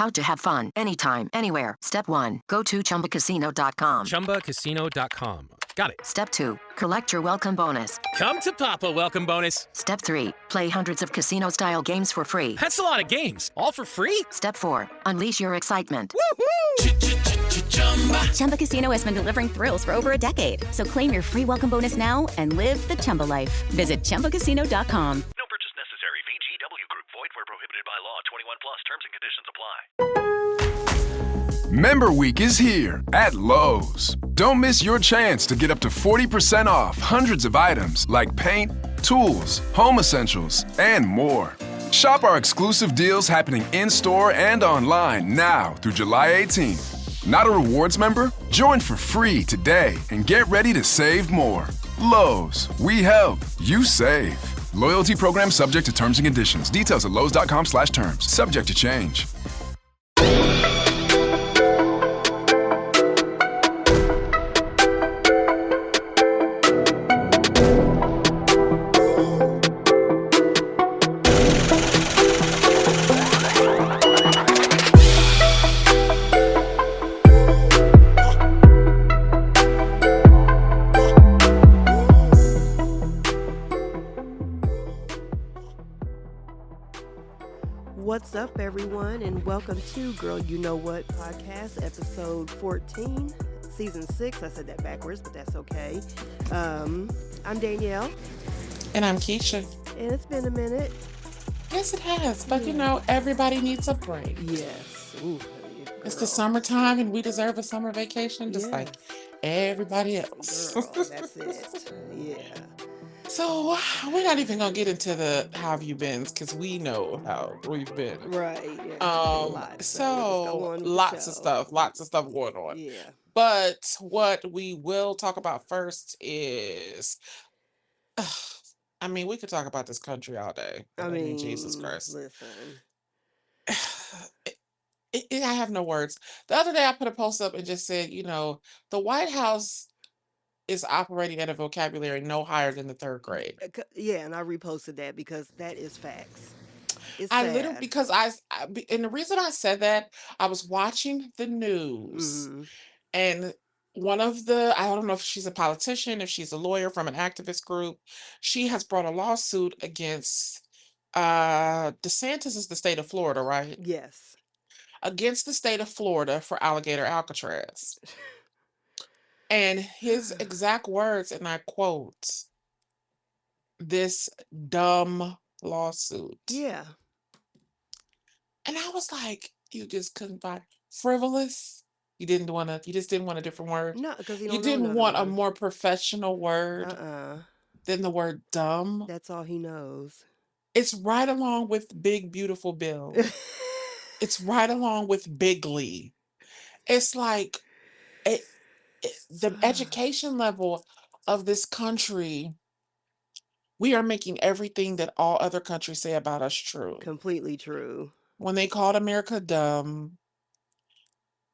How to have fun anytime, anywhere. Step 1. Go to ChumbaCasino.com. ChumbaCasino.com. Got it. Step 2. Collect your welcome bonus. Come to Papa welcome bonus. Step 3. Play hundreds of casino-style games for free. That's a lot of games. All for free? Step 4. Unleash your excitement. Woohoo! Chumba Casino has been delivering thrills for over a decade. So claim your free welcome bonus now and live the Chumba life. Visit ChumbaCasino.com. No purchase necessary. VGW Group. Void where prohibited by law. 21 plus. Terms and conditions apply. Member Week is here at Lowe's. Don't miss your chance to get up to 40% off hundreds of items like paint, tools, home essentials, and more. Shop our exclusive deals happening in-store and online now through July 18th. Not a rewards member? Join for free today and get ready to save more. Lowe's, we help, you save. Loyalty program subject to terms and conditions. Details at lowes.com/terms. Subject to change. What's up, everyone, and welcome to Girl You Know What podcast, episode 14, season 6. I said that backwards, but that's okay. I'm Danielle. And I'm Keisha. And it's been a minute. Yes, it has. But, you know, everybody needs a break. Yes. Ooh, it's the summertime, and we deserve a summer vacation just like everybody else. Girl, that's it. Yeah. So we're not even gonna get into the how have you been, because we know how we've been. Right. Yeah, lots of stuff going on. Yeah. But what we will talk about first is, I mean, we could talk about this country all day. I mean, Jesus Christ. Listen. I have no words. The other day I put a post up and just said, you know, the White House is operating at a vocabulary no higher than the third grade. Yeah, and I reposted that because that is facts. It's I sad. literally, because and the reason I said that, I was watching the news, and one of the, I don't know if she's a politician, if she's a lawyer from an activist group, she has brought a lawsuit against DeSantis is the state of Florida, right? Yes. Against the state of Florida for alligator Alcatraz. And his exact words, and I quote, "This dumb lawsuit." Yeah. And I was like, you just couldn't find frivolous? You just didn't want a different word? No, because you didn't want a more professional word than the word dumb? That's all he knows. It's right along with Big Beautiful Bill. It's right along with Bigly. It's like, the education level of this country, we are making everything that all other countries say about us true. Completely true. When they called America dumb,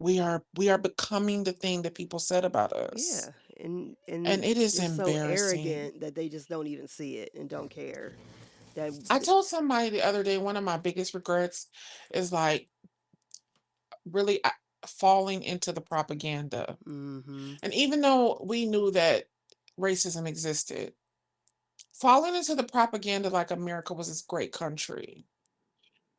we are becoming the thing that people said about us. Yeah, and it is embarrassing. So arrogant that they just don't even see it and don't care. I told somebody the other day, one of my biggest regrets is like really falling into the propaganda. And even though we knew that racism existed, falling into the propaganda like America was this great country.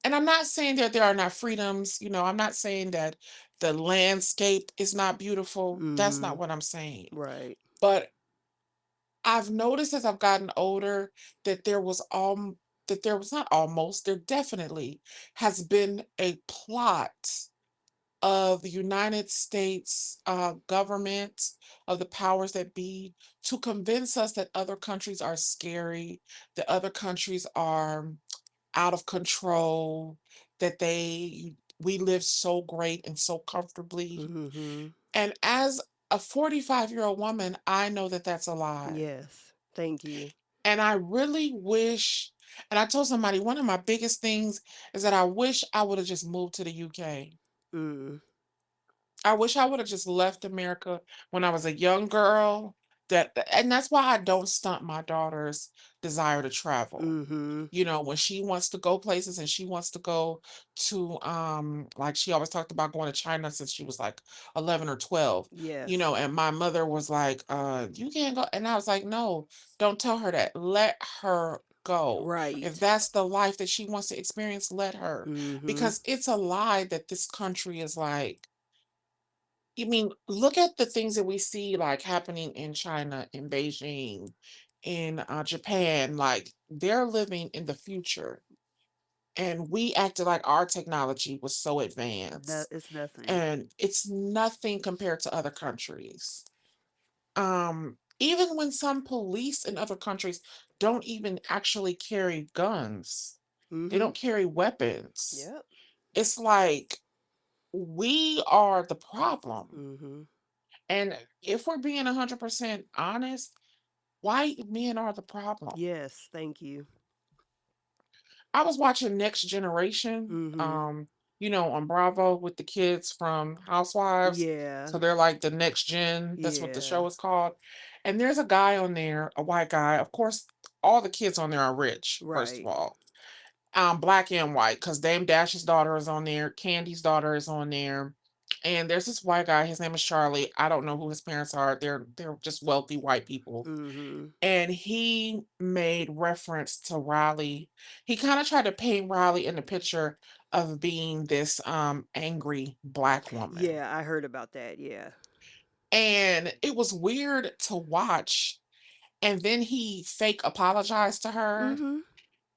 And I'm not saying that there are not freedoms, you know, I'm not saying that the landscape is not beautiful. That's not what I'm saying. Right. But I've noticed as I've gotten older that there definitely has been a plot of the United States government, of the powers that be, to convince us that other countries are scary, that other countries are out of control, that we live so great and so comfortably. And as a 45-year-old woman, I know that that's a lie. Yes, thank you. And I really wish, and I told somebody, one of my biggest things is that I wish I would have just moved to the UK. I wish I would have just left America when I was a young girl And that's why I don't stunt my daughter's desire to travel. Mm-hmm. When she wants to go places and she wants to go to like she always talked about going to China since she was like 11 or 12. Yes. And my mother was like, you can't go. And I was like, no, don't tell her that. Let her go. If Right. that's the life that she wants to experience, let her. Mm-hmm. Because it's a lie that this country is like, look at the things that we see like happening in China, in Beijing, in Japan. Like they're living in the future, and we acted like our technology was so That advanced, is nothing. and it's nothing compared to other countries. Even when some police in other countries don't even actually carry guns, they Mm-hmm. don't carry weapons. Yep. It's like we are the problem. Mm-hmm. And if we're being 100% honest, white men are the problem. Yes, thank you. I was watching Next Generation, Mm-hmm. on Bravo with the kids from Housewives. Yeah. So they're like the next gen. That's what the Yeah. show is called. And there's a guy on there, a white guy. Of course, all the kids on there are rich, first of Right. all. Black and white, because Dame Dash's daughter is on there, Candy's daughter is on there. And there's this white guy, his name is Charlie. I don't know who his parents are. They're just wealthy white people. Mm-hmm. And he made reference to Riley. He kind of tried to paint Riley in the picture of being this angry black woman. Yeah, I heard about that. Yeah. And it was weird to watch. And then he fake apologized to her Mm-hmm.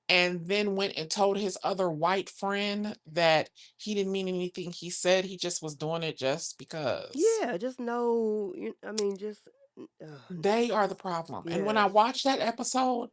and then went and told his other white friend that he didn't mean anything he said. He just was doing it just because. Yeah, just know, I mean, just, They are the problem. And when I yes. watched that episode,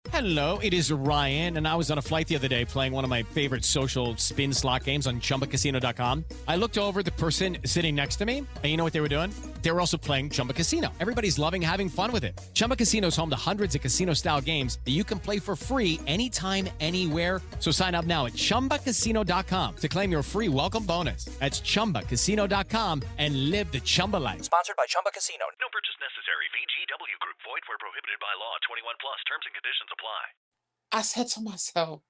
Hello, it is Ryan, and I was on a flight the other day playing one of my favorite social spin slot games on chumbacasino.com. I looked over at the person sitting next to me, and you know what they were doing? They were also playing Chumba Casino. Everybody's loving having fun with it. Chumba Casino is home to hundreds of casino style games that you can play for free anytime, anywhere. So sign up now at chumbacasino.com to claim your free welcome bonus. That's chumbacasino.com and live the Chumba life. Sponsored by Chumba Casino. No purchase necessary. VGW Group. Void where prohibited by law. 21 plus. Terms and conditions apply. I said to myself,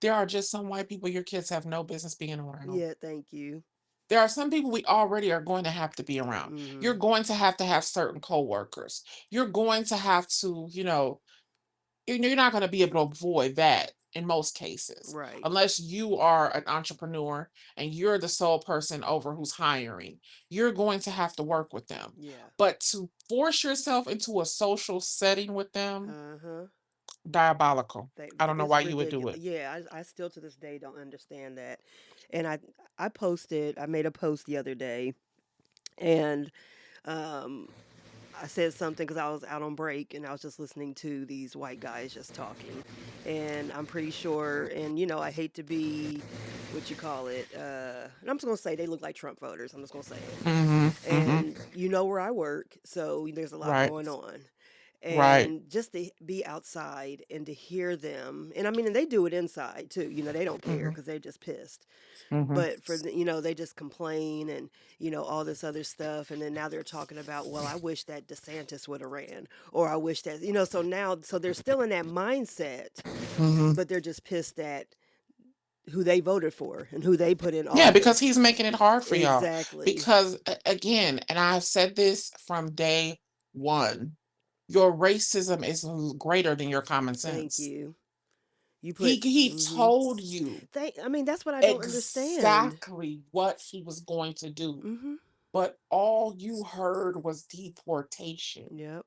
there are just some white people your kids have no business being around. Yeah, thank you. There are some people we already are going to have to be around. Mm-hmm. You're going to have certain coworkers. You're going to have to, you're not going to be able to avoid that in most cases, Right. unless you are an entrepreneur and you're the sole person over who's hiring. You're going to have to work with them. Yeah. But to force yourself into a social setting with them, Uh-huh. diabolical. I don't know It's why you would do ridiculous. it. Yeah, I still to this day don't understand that. And I made a post the other day, and um I said something because I was out on break and I was just listening to these white guys just talking. And I'm pretty sure, and I hate to be what you call it, and I'm just gonna say they look like Trump voters. I'm just gonna say it. Mm-hmm. And you know where I work, so there's a lot Right. going on. Right. And just to be outside and to hear them, and I mean, and they do it inside too. They don't care Mm-hmm. because they're just pissed. Mm-hmm. But they just complain and all this other stuff, and then now they're talking about, well, I wish that DeSantis would have ran, or I wish that so they're still in that mindset, Mm-hmm. but they're just pissed at who they voted for and who they put in Yeah, because office. he's making it hard for y'all. Exactly. Because again, and I've said this from day one, your racism is greater than your common Thank sense. you. You He put. he Mhm. told you I mean, that's what I don't understand. exactly what he was going to do, Mhm. but all you heard was deportation. Yep.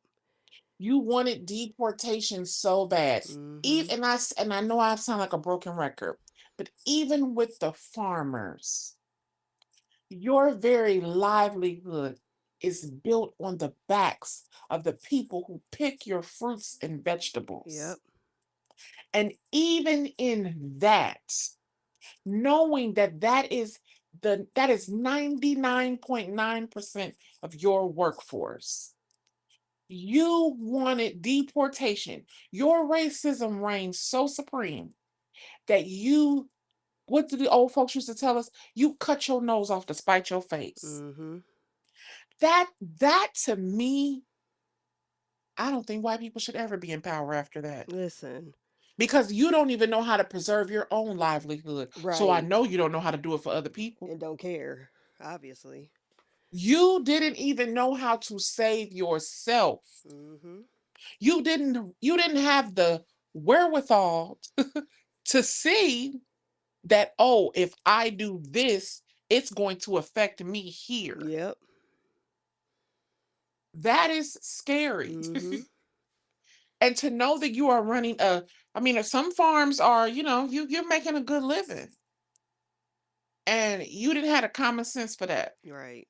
You wanted deportation so bad. Mhm. And I know I sound like a broken record, but even with the farmers, your very livelihood is built on the backs of the people who pick your fruits and vegetables. Yep. And even in that, knowing that is 99.9% of your workforce. You wanted deportation. Your racism reigned so supreme that what did the old folks used to tell us? You cut your nose off to spite your face. Mhm. That to me I don't think white people should ever be in power after that. Listen, Because you don't even know how to preserve your own livelihood. So I right. know you don't know how to do it for other people. And don't care, obviously. You didn't even know how to save yourself. Mm-hmm. You didn't have the wherewithal to see that, oh, if I do this, it's going to affect me here. Yep. That is scary. Mm-hmm. And to know that you are running some farms are, you're making a good living. And you didn't have the common sense for that. Right.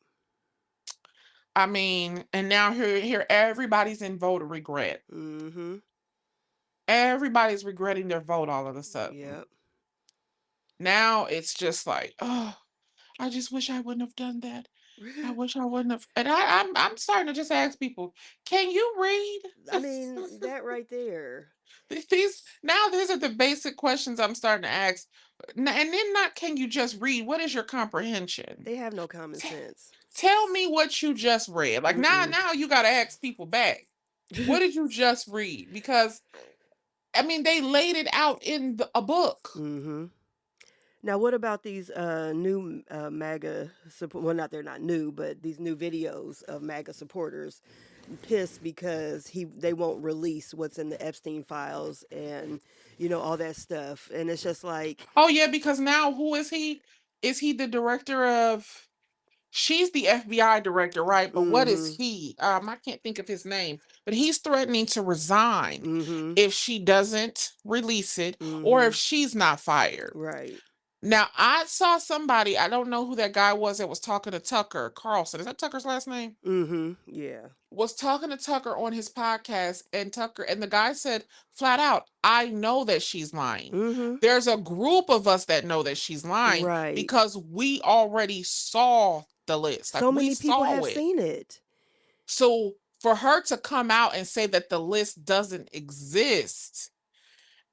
I mean, and now here everybody's in voter regret. Mm-hmm. Everybody's regretting their vote all of a sudden. Yep. Now it's just like, oh, I just wish I wouldn't have done that. I wish I wouldn't have. And I'm starting to just ask people, can you read? I mean, that right there. These are the basic questions I'm starting to ask. And then not can you just read? What is your comprehension? They have no common sense. Tell me what you just read. Like now you got to ask people back. What did you just read? Because I mean, they laid it out in a book. Mm-hmm. Now, what about these new MAGA support? Well, they're not new, but these new videos of MAGA supporters pissed because they won't release what's in the Epstein files and all that stuff, and it's just like, Oh yeah, because now who is he? Is he the director of? She's the FBI director, right? But what is mm-hmm, he? I can't think of his name, but he's threatening to resign mm-hmm, if she doesn't release it or mm-hmm, if she's not fired. right, Now, I saw somebody, I don't know who that guy was that was talking to Tucker Carlson. Is that Tucker's last name? mm-hmm, yeah, Was talking to Tucker on his podcast, and the guy said flat out, I know that she's lying. mm-hmm, There's a group of us that know that she's lying right. because we already saw the list. Like So we many people saw have it. seen it. So for her to come out and say that the list doesn't exist,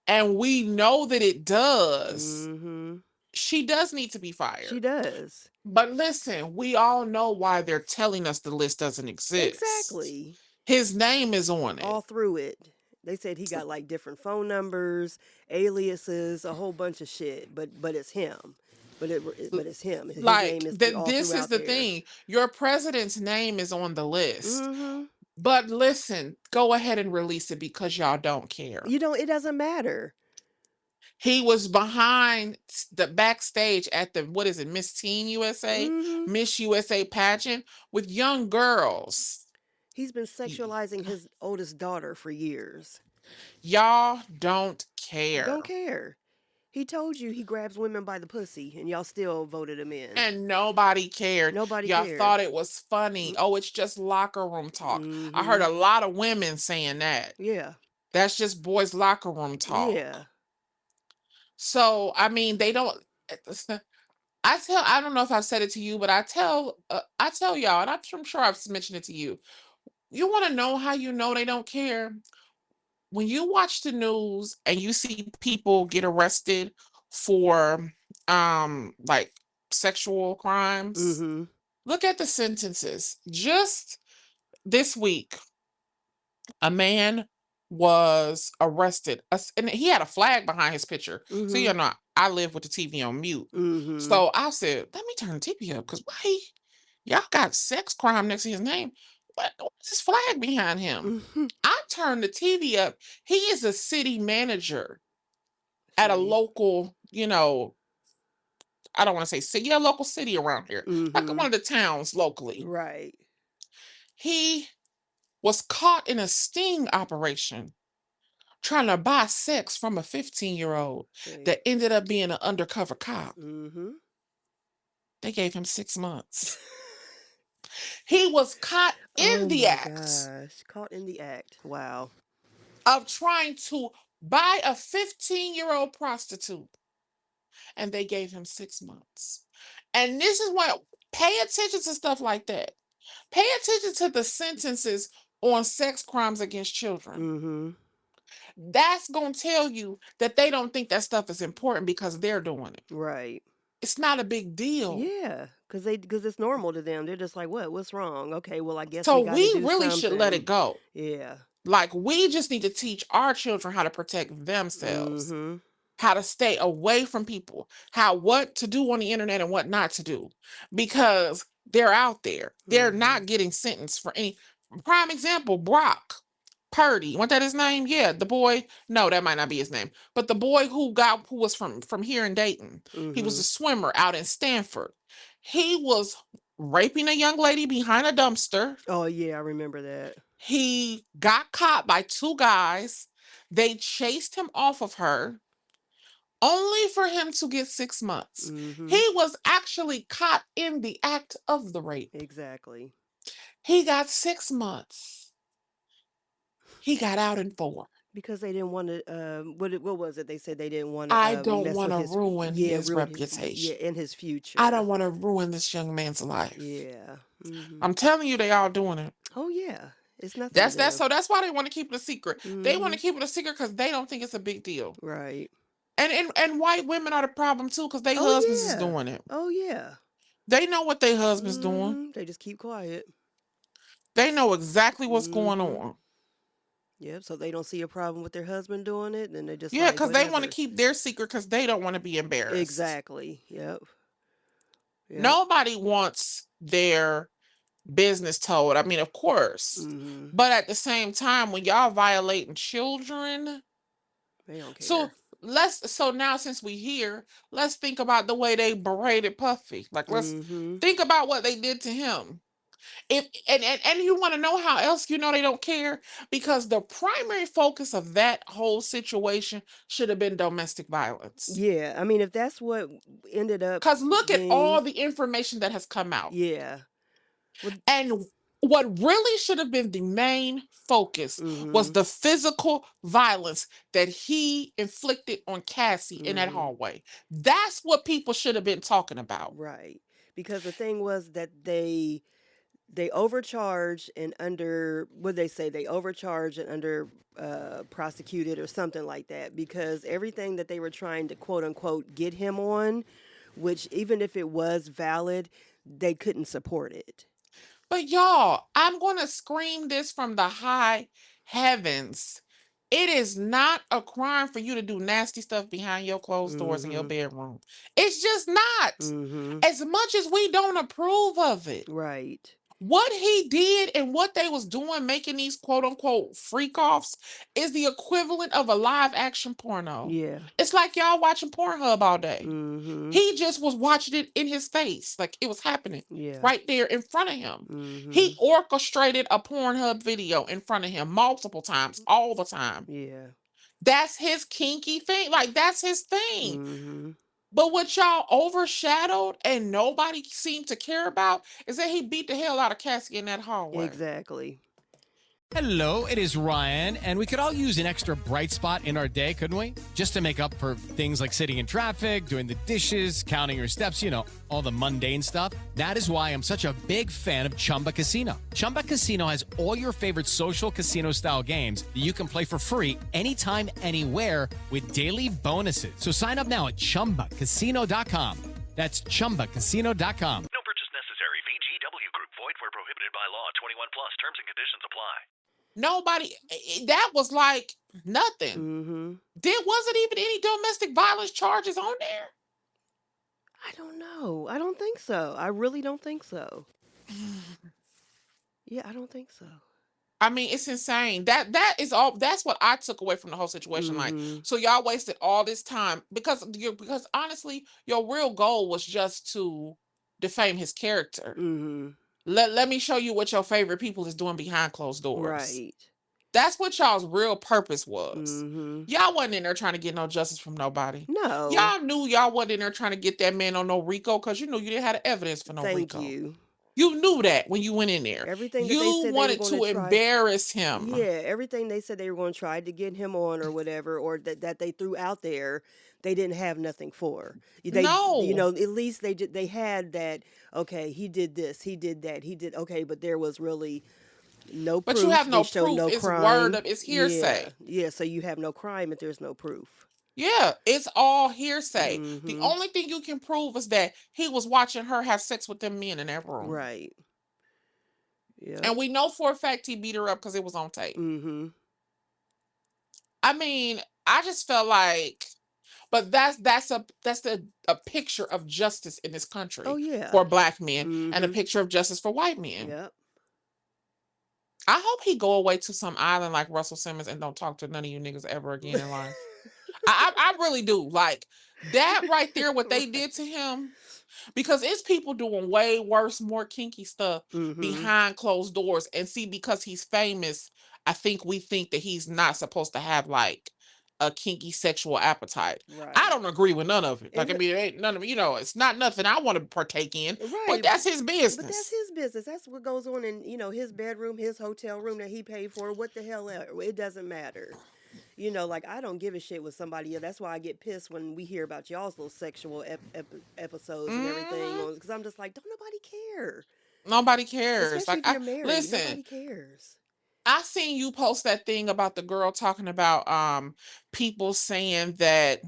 and we know that it does, Mm-hmm. she does need to be She fired. does. But listen, we all know why they're telling us the list doesn't exist. Exactly. His name is on it. All through it. They said he got like different phone numbers, aliases, a whole bunch of shit, but it's him. But it's him. His name Like is all this is throughout the there. thing. Your president's name is on the list. Mm-hmm. But listen, go ahead and release it because y'all don't care. It doesn't matter. He was behind the backstage at the, what is it, Miss Teen USA, Mm-hmm. Miss USA pageant with young girls. He's been sexualizing his oldest daughter for years. Y'all don't care. Don't care. He told you he grabs women by the pussy, and y'all still voted him in. And nobody cared. Nobody Y'all cared. thought it was funny. Oh, it's just locker room talk. Mm-hmm. I heard a lot of women saying that. Yeah. That's just boys' locker room talk. Yeah. So, I mean, they don't. I don't know if I've said it to you, but I tell y'all, and I'm sure I've mentioned it to you. You want to know how you know they don't care? When you watch the news and you see people get arrested for like sexual crimes, Mm-hmm. look at the sentences. Just this week, a man was arrested, and he had a flag behind his picture. Mm-hmm. So I live with the TV on mute. Mm-hmm. So I said, let me turn the TV up, because why y'all got sex crime next to his name? What's this flag behind him? Mm-hmm. I turned the TV up. He is a city manager at a local, I don't want to say city, a local city around here, like Mm-hmm. one of the towns locally. Right. He was caught in a sting operation trying to buy sex from a 15-year-old that ended up being an undercover cop. Mm-hmm. They gave him 6 months. He was caught in the act. Gosh, caught in the act. Wow. Of trying to buy a 15-year-old prostitute. And they gave him 6 months. And this is what, pay attention to stuff like that. Pay attention to the sentences on sex crimes against children. Mm-hmm. That's going to tell you that they don't think that stuff is important because they're doing it. Right. It's not a big deal. Yeah, because it's normal to them. They're just like, what's wrong? Okay, well, I guess So we got to we do really should let something. it go. Yeah. Like, we just need to teach our children how to protect themselves, Mm-hmm. how to stay away from people, what to do on the internet and what not to do, because they're out there. They're Mm-hmm. not getting sentenced for any. Prime example, Brock Purdy. Wasn't that his name? Yeah, the boy. No, that might not be his name. But the boy who was from here in Dayton. He was Mm-hmm. a swimmer out in Stanford. He was raping a young lady behind a dumpster. Oh yeah, I remember that. He got caught by two guys. They chased him off of her, only for him to get 6 months. Mm-hmm. He was actually caught in the act of the rape. Exactly. He got 6 months. He got out in 4. Because they didn't want to. What was it? They said they didn't want I to don't mess want with to his. ruin Yeah, his ruin his. reputation. Yeah, in his future. I don't want to ruin this young man's life. Yeah. Mm-hmm. I'm telling you, they all doing it. Oh yeah, it's nothing. That's why they want to keep it a secret. They want Mm-hmm. to keep it a secret because they don't think it's a big deal. Right. And white women are the problem too, because their Oh husbands is yeah. doing it. Oh yeah. They know what their husband's doing. Mm-hmm. They just keep quiet. They know exactly what's going Mm-hmm. on. Yep. So they don't see a problem with their husband doing it, then they just Yeah, like because they want to whatever. keep their secret because they don't want to be embarrassed. Exactly. Yep. Yep. Nobody wants their business told. I mean, of course. Mm-hmm. But at the same time, when y'all violating children, They don't care. so now since we here, let's think about the way they berated Puffy. Like, let's Mm-hmm. think about what they did to him. If and you want to know how else you know they don't care? Because the primary focus of that whole situation should have been domestic violence. Yeah. I mean, if that's what ended up. Because look at being, all the information that has come out. Yeah. Well, And what really should have been the main focus was mm-hmm. the physical violence that he inflicted on Cassie in that Mm-hmm. hallway. That's what people should have been talking about. Right. Because the thing was that they overcharged and under what they say they overcharged and under prosecuted or something like that, because everything that they were trying to quote unquote get him on, which even if it was valid, they couldn't support it. But y'all, I'm going to scream this from the high heavens. It is not a crime for you to do nasty stuff behind your closed doors in your Mm-hmm. bedroom. It's just not. Mm-hmm. As much as we don't approve of it. Right. What he did and what they was doing, making these quote unquote freak offs, is the equivalent of a live action porno. Yeah. It's like y'all watching Pornhub all day. Mm-hmm. He just was watching it in his face, like it was happening Yeah. right there in front of him. Mm-hmm. He orchestrated a Pornhub video in front of him multiple times, all the time. Yeah. That's his kinky thing. Like, that's his thing. Mm-hmm. But what y'all overshadowed and nobody seemed to care about is that he beat the hell out of Cassie in that hallway. Exactly. Hello, it is Ryan, and we could all use an extra bright spot in our day, couldn't we? Just to make up for things like sitting in traffic, doing the dishes, counting your steps, all the mundane stuff. That is why I'm such a big fan of Chumba Casino. Chumba Casino has all your favorite social casino-style games that you can play for free anytime, anywhere with daily bonuses. So sign up now at ChumbaCasino.com. That's ChumbaCasino.com. No purchase necessary. VGW Group. Void where prohibited by law. 21 plus. Terms and conditions apply. Nobody, that was like nothing. Mm-hmm. Wasn't even any domestic violence charges on there? I don't know. I don't think so. I really don't think so. Yeah, I don't think so. I mean, it's insane. That's what I took away from the whole situation. Mm-hmm. Like, so y'all wasted all this time because honestly, your real goal was just to defame his character. Mm-hmm. Let me show you what your favorite people is doing behind closed doors. Right. That's what y'all's real purpose was. Mm-hmm. Y'all wasn't in there trying to get no justice from nobody. No. Y'all knew y'all wasn't in there trying to get that man on no RICO because you knew you didn't have the evidence for no RICO. Thank you. You knew that when you went in there. Everything that you they said wanted they were to going to embarrass him. Yeah, everything they said they were going to try to get him on or whatever, or that they threw out there, they didn't have nothing for. No. At least they had that. Okay, he did this, he did that, he did. Okay, but there was really no proof. But you have no They showed proof. no It's crime. word of it's hearsay. Yeah, so you have no crime if there's no proof. Yeah, it's all hearsay. Mm-hmm. The only thing you can prove is that he was watching her have sex with them men in that room. Right. Yep. And we know for a fact he beat her up because it was on tape. Mm-hmm. I mean, I just felt like, but that's a picture of justice in this Oh country yeah. for black men and a Mm-hmm. picture of justice for white men. Yep. I hope he go away to some island like Russell Simmons and don't talk to none of you niggas ever again in life. I really do. Like that right there, what they did to him, because it's people doing way worse, more kinky stuff Mm-hmm. behind closed doors. And see, because he's famous, I think we think that he's not supposed to have like a kinky sexual appetite. I Right. don't agree with none of it. Like, I And mean, it ain't none of it, it's not nothing I want to partake in, right, but that's his but that's business. his business. That's what goes on in his bedroom, his hotel room that he paid for. What the hell? It doesn't matter. Like I don't give a shit with somebody else. That's why I get pissed when we hear about y'all's little sexual episodes and everything Mhm. on. Because I'm just like, don't nobody care. Nobody cares. Especially Like, if you're married, listen, nobody cares. I seen you post that thing about the girl talking about people saying that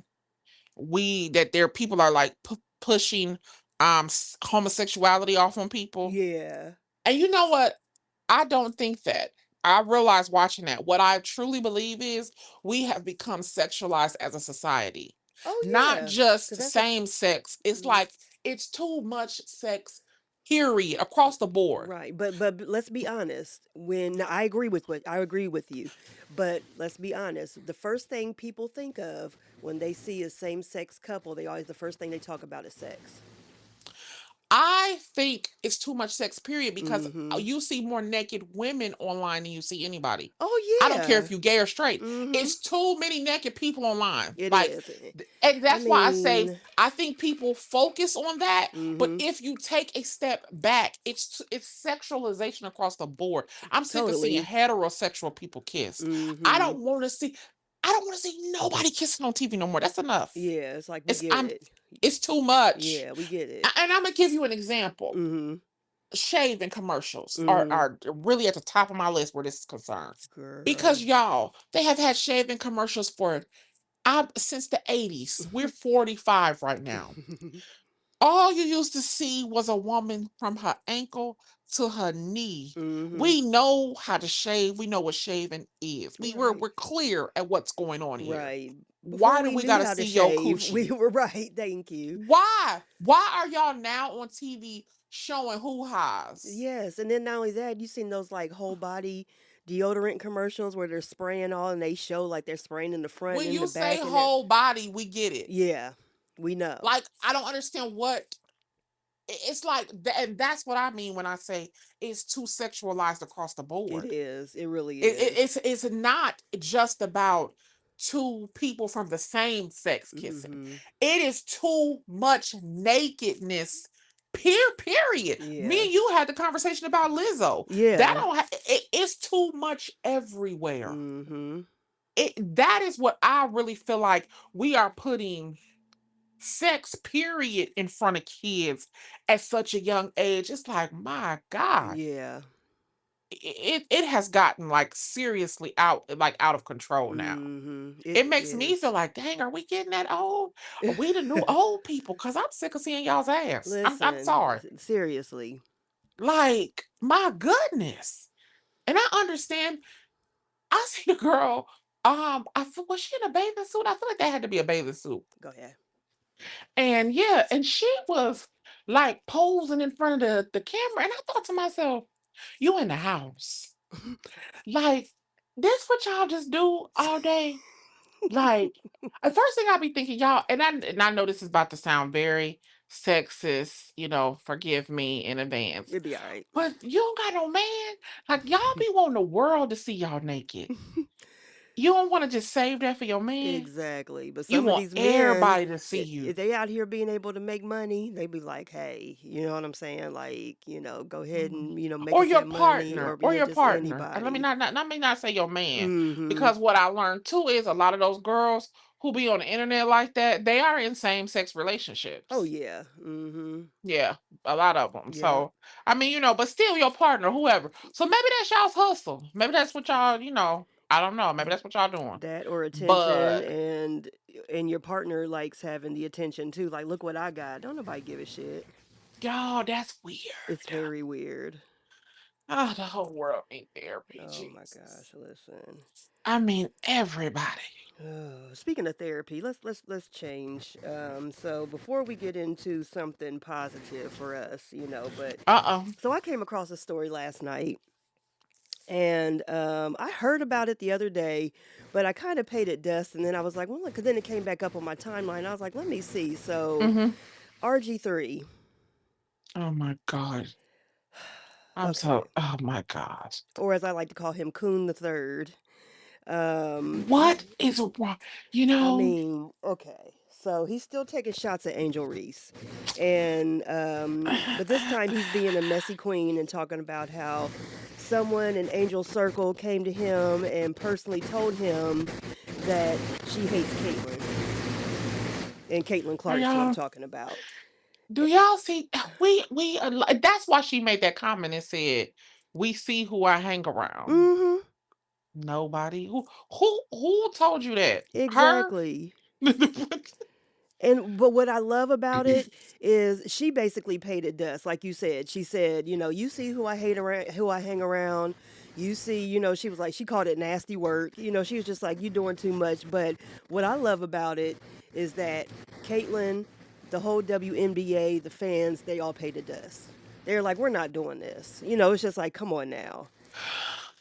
there people are like pushing homosexuality off on people. Yeah. And you know what? I don't think that. I realized watching that. What I truly believe is we have become sexualized as a society. Oh Not yeah. Because just that's a same sex. It's mhm. like it's too much sex, period, across the board. Right, but let's be honest. When I agree with you, but let's be honest. The first thing people think of when they see a same-sex couple, the first thing they talk about is sex. I think it's too much sex, period, because Mm-hmm. you see more naked women online than you see anybody. Oh I don't care yeah. if you gay or straight. Mm-hmm. It's too many naked people online. It Like, is. and I that's why I say mean, I think people focus on that. But mm-hmm. if you take a step back, it's sexualization across the board. I'm sick of seeing Totally. heterosexual people kiss. I Mm-hmm. don't want to see. I don't want to see nobody kissing on TV no more. That's enough. Yeah, it's like we It's get I'm. it. It's too much. Yeah, we get it. And I'm gonna give you an example. Mm-hmm. Shaving commercials Mm-hmm. are really at the top of my list where this is concerned. Because Girl. y'all, they have had shaving commercials for since the 80s. We're 45 right now. All you used to see was a woman from her ankle to her knee. Mm-hmm. We know how to shave. We know what shaving is. Right. We're clear at what's going on here. Right. Before Why do we we knew gotta how to see your shave, we coochie? were right. Thank you. Why? Why are y'all now on TV showing hoo-has? Yes, and then not only that, you seen those like whole body deodorant commercials where they're spraying all and they show like they're spraying in the front When and the you say back and they're whole body, we get it. yeah, we know. Like, I don't understand what it's like, and that's what I mean when I say it's too sexualized across the It board. is. It really It, is. it's not just about two people from the same sex kissing. Mm-hmm. It is too much nakedness. Period. Me Yeah. and you had the conversation about Lizzo. That Yeah. don't it's too much everywhere. Mm-hmm. That is what I really feel like we are putting sex period in front of kids at such a young age. It's like, my God, Yeah. it has gotten like seriously out of control now. Mm-hmm. It It makes me feel is. like, dang, are we getting that old? Are we the new old people? Because I'm sick of seeing y'all's ass. I'm Listen, sorry. seriously. Like, my goodness. And I understand. I see the girl. Was she in a bathing suit? I feel like that had to be a bathing suit. Go ahead. And yeah, and she was like posing in front of the camera. And I thought to myself, you in the house. Like, this what y'all just do all day? Like, the first thing I'll be thinking, y'all, and I know this is about to sound very sexist, forgive me in advance. It'd be all right. But you don't got no man. Like, y'all be wanting the world to see y'all naked. You don't want to just save that for your man. Exactly. But You some of want these men, everybody to see if you. they out here being able to make money, they be like, hey, you know what I'm saying? Like, go ahead Mhm. and, make Or us your that money partner, or or yeah, your just partner. And anybody. let me not say your man, Mm-hmm. because what I learned too is a lot of those girls who be on the internet like that, they are in same-sex Oh relationships. yeah. Mm-hmm. Yeah, a lot of them. Yep. So, I mean, but still your partner, whoever. So maybe that's y'all's hustle. Maybe that's what y'all, I don't know. Maybe that's what y'all doing. That or attention But and your partner likes having the attention too. Like, look what I got. Don't nobody give a shit. y'all, that's It's weird. very weird. Oh, the whole world need therapy, Oh my Jesus. gosh, listen. I mean, everybody. Speaking of therapy, let's change. So before we get into something positive for us, but Uh-oh. so I came across a story last night, and I heard about it the other day, but I kind of paid it dust, and then I was like, well, look, 'cause then it came back up on my timeline. I was like, let me see. So Mm-hmm. RG3, Oh my God. okay, Oh my God. or as I like to call him, Coon the Third. What is wrong? You I know, mean, okay. So he's still taking shots at Angel Reese. And but this time he's being a messy queen and talking about how someone in Angel's circle came to him and personally told him that she hates Caitlyn. And Caitlyn are Clark's who I'm y'all, talking about. do y'all see? That's why she made that comment and said, "We see who I hang around." Mm-hmm. Nobody. Who told you that? Her? Exactly. But what I love about it is she basically paid it dust, like you said. She said, you see who I hate around, who I hang around. You see, she was like, she called it nasty work. She was just like, you doing too much. But what I love about it is that Caitlyn, the whole WNBA, the fans, they all paid it dust. They're like, we're not doing this. It's just like, come on now.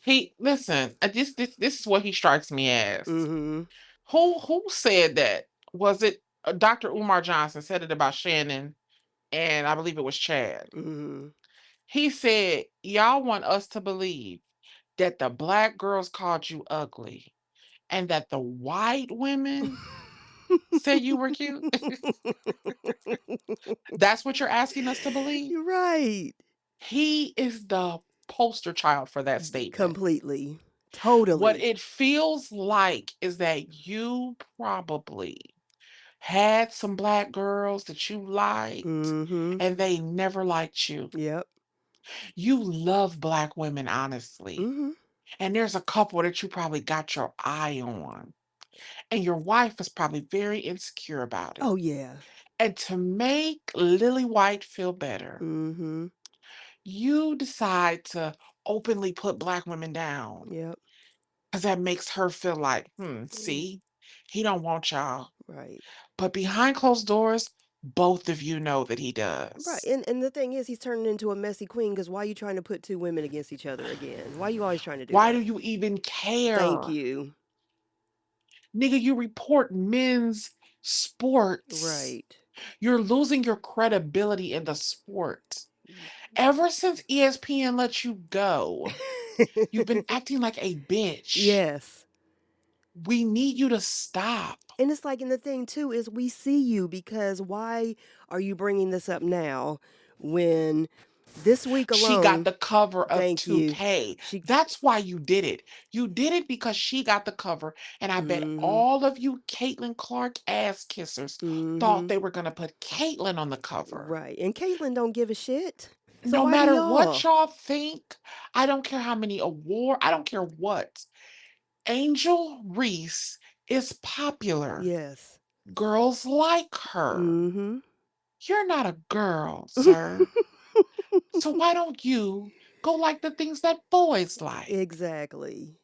He listen. This is what he strikes me as. Mm-hmm. Who said that? Was it Dr. Umar Johnson said it about Shannon, and I believe it was Chad. Mm-hmm. He said, "Y'all want us to believe that the black girls called you ugly, and that the white women said you were cute." That's what you're asking us to believe? You're right. He is the poster child for that statement. Completely. What Totally. it feels like is that you probably had some black girls that you liked, Mm-hmm. and they never liked you. Yep. You love black women, honestly. Mm-hmm. And there's a couple that you probably got your eye on. And your wife is probably very insecure about it. Oh yeah. And to make Lily White feel better, Mm-hmm. you decide to openly put black women down Yep. because that makes her feel like, Mm, see, he don't want y'all. right. But behind closed doors, both of you know that he Right. does. And the thing is, he's turning into a messy queen because why are you trying to put two women against each other again? Why are you always trying to do Why do that? you even Thank care? you. Nigga, you report men's sports. Right. You're losing your credibility in the sport. Mm. Ever since ESPN let you go, you've been acting like a bitch. Yes. We need you to stop. And it's like, and the thing too is we see you because why are you bringing this up now when this week She got alone, the cover of thank you. 2K. She, That's why you did it. You did it because she got the cover. And I bet mm-hmm, all of you Caitlin Clark ass kissers thought mm-hmm. they were going to put Caitlin on the cover. Right. And Caitlyn don't give a shit. So No why do matter what y'all? y'all think, I don't care how many I don't care what. Angel Reese is popular. Yes. Girls like her. Mm-hmm. You're not a girl, sir. So why don't you go like the things that boys like? Exactly.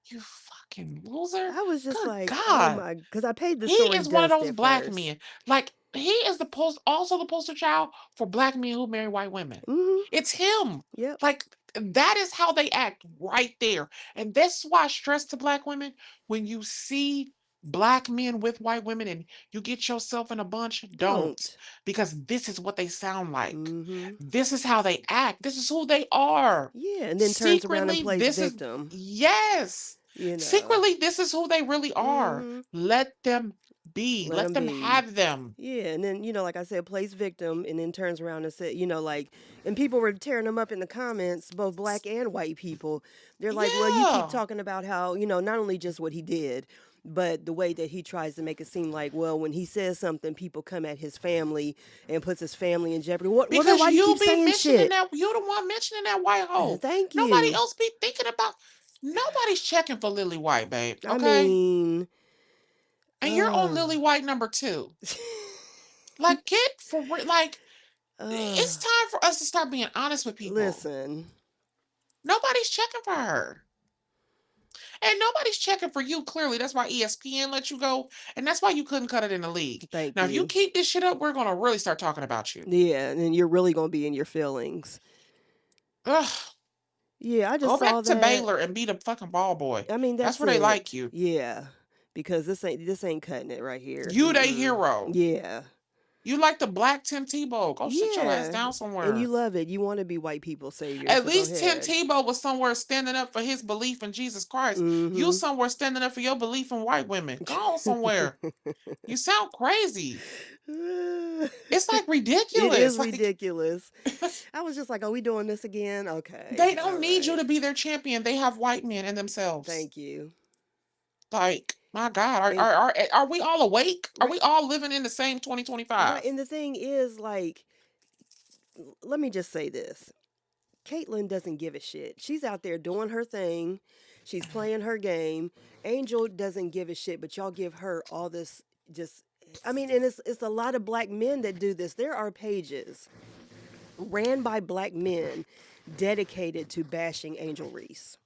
You fucking loser. I was just Good like, oh God. my, because I paid the He story is one of dust those at black first. men. Like he is also the poster child for black men who marry white women. Mm-hmm. It's him. Yep. Like that is how they act right there. And that's why I stress to black women when you see black men with white women and you get yourself in a bunch, don't. Don't. Because this is what they sound like. Mm-hmm. This is how they act. This is who they are. Yeah. And then turns around and Secretly, plays this is victim. yes. You know. Secretly, this is who they really are. Mm-hmm. Let them be. Let Let them them be. have them. Yeah, and then like I said, plays victim, and then turns around and said, like, and people were tearing him up in the comments, both black and white people. They're like, well, you keep Yeah. talking about how not only just what he did, but the way that he tries to make it seem like, well, when he says something, people come at his family and puts his family in jeopardy. Well, then Because why do you you keep be saying mentioning shit? that, you're the one mentioning that white hole. Thank Nobody you. else be thinking about, nobody's checking for Lily White, babe, I okay? mean, And you're on uh, Lily White number 2. Like, get for like, uh, it's time for us to start being honest with people. listen. Nobody's checking for her. And nobody's checking for you, clearly. That's why ESPN let you go. And that's why you couldn't cut it in the league. Thank Now, if you you. keep this shit up, we're going to really start talking about you. Yeah, and then you're really gonna be in your feelings. Ugh. Yeah, I just Go saw back to that. Baylor and be the fucking ball boy. I mean, That's that's where they it. like you. Yeah, because this ain't cutting it right here. You they hero. Yeah, You like the black Tim Tebow. Go sit your ass yeah, down and you somewhere. love it. You want to be white people's savior, At so go least Tim ahead. Tebow was somewhere standing up for his belief in Jesus Christ. You Mm-hmm. somewhere standing up for your belief in white women. Go on somewhere. You sound crazy. It's like It is ridiculous. Like ridiculous. I was just like, "Are we doing this again?" Okay, they all don't need you right. to be their champion. They have white men in themselves. Thank you. Like, my God, are And are are, are we all awake? Are right, we all living in the same right. 2025? And the thing is, like, let me just say this: Caitlyn doesn't give a shit. She's out there doing her thing. She's playing her game. Angel doesn't give a shit, but y'all give her all this just I mean, and it's a lot of black men that do this. There are pages ran by black men dedicated to bashing Angel Reese.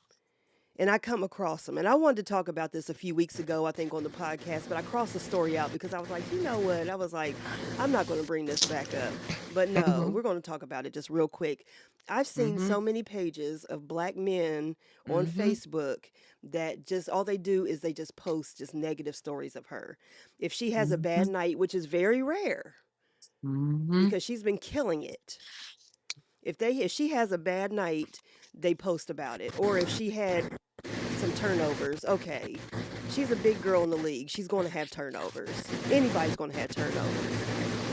And I come across them. And I wanted to talk about this a few weeks ago, I think, on the podcast, but I crossed the story out because I was like, you know what? I was like, I'm not going to bring this back up. But no, Mhm, we're going to talk about it just real quick. I've seen mhm, so many pages of black men on mhm, Facebook that just all they do is they just post just negative stories of her. If she has a bad mhm, night, which is very rare mhm. because she's been killing it. If she has a bad night, they post about it. Or if she had some turnovers. Okay. She's a big girl in the league. She's going to have turnovers. Anybody's going to have turnovers.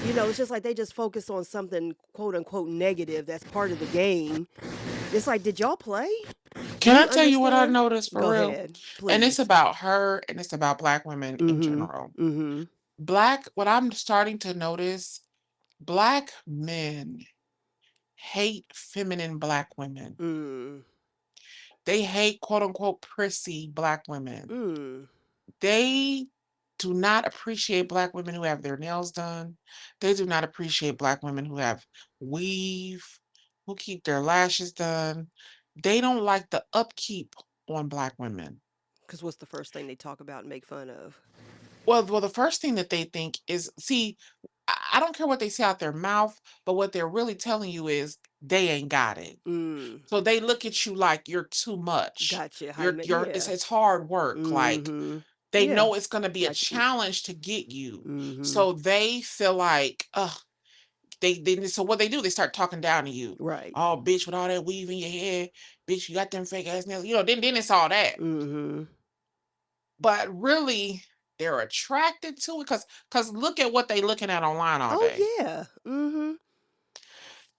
It's just like they just focus on something quote unquote negative that's part of the game. It's like, did y'all play? Do Can you I tell you what I understand? noticed for Go real? ahead, And it's please. about her and it's about black women in Mhm. general. Mhm. What I'm starting to notice, black men hate feminine black women. Mm. They hate quote unquote prissy black women. Mm. They do not appreciate black women who have their nails done. They do not appreciate black women who have weave, who keep their lashes done. They don't like the upkeep on black women. Because what's the first thing they talk about and make fun of? Well, the first thing that they think is, see, I don't care what they say out their mouth, but what they're really telling you is they ain't got it. Mm. So they look at you like you're too much. Gotcha. How you yeah. It's hard work. Like Mhm. they Yeah. know it's going to be a Like challenge to get you. mhm. So they feel like, so what they do, they start talking down to you. Right. Oh, bitch, with all that weave in your hair, bitch, you got them fake ass nails. Then it's all that. Mhm. But really, they're attracted to it because look at what they looking at online all Oh day. yeah. Mhm.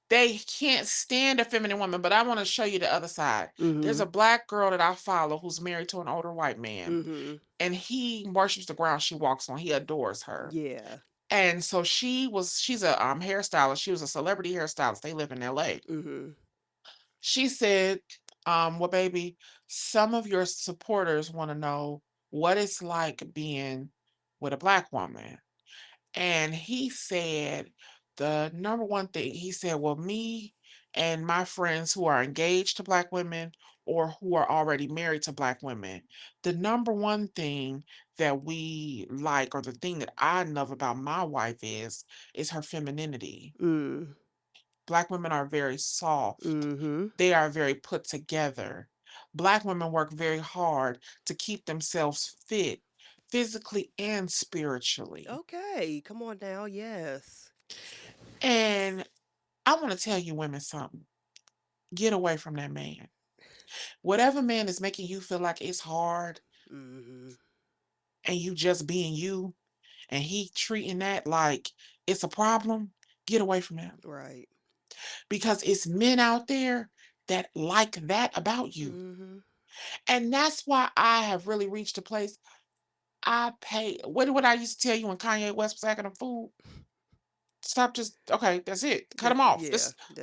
They can't stand a feminine woman, but I want to show you the other side. There's a Mhm. black girl that I follow who's married to an older white man, Mhm. and he worships the ground she walks on. He adores her. Yeah. And so she's a hairstylist. She was a celebrity hairstylist. They live in LA. Mhm. She said, well, baby, some of your supporters want to know what it's like being with a black woman. And he said, the number one thing, he said, well, me and my friends who are engaged to black women or who are already married to black women, the number one thing that we like, or the thing that I love about my wife is her femininity. Mm. Black women are very soft. Mhm. They are very put together. Black women work very hard to keep themselves fit physically and spiritually. Okay. Come on now. Yes. And I want to tell you women something. Get away from that man. Whatever man is making you feel like it's hard Mhm. and you just being you and he treating that like it's a problem, get away from him. Right. Because it's men out there that like that about you. Mhm. And that's why I have really reached a place. I pay what I used to tell you when Kanye West was acting a fool? Stop, just okay, that's it. Cut them off. Yeah.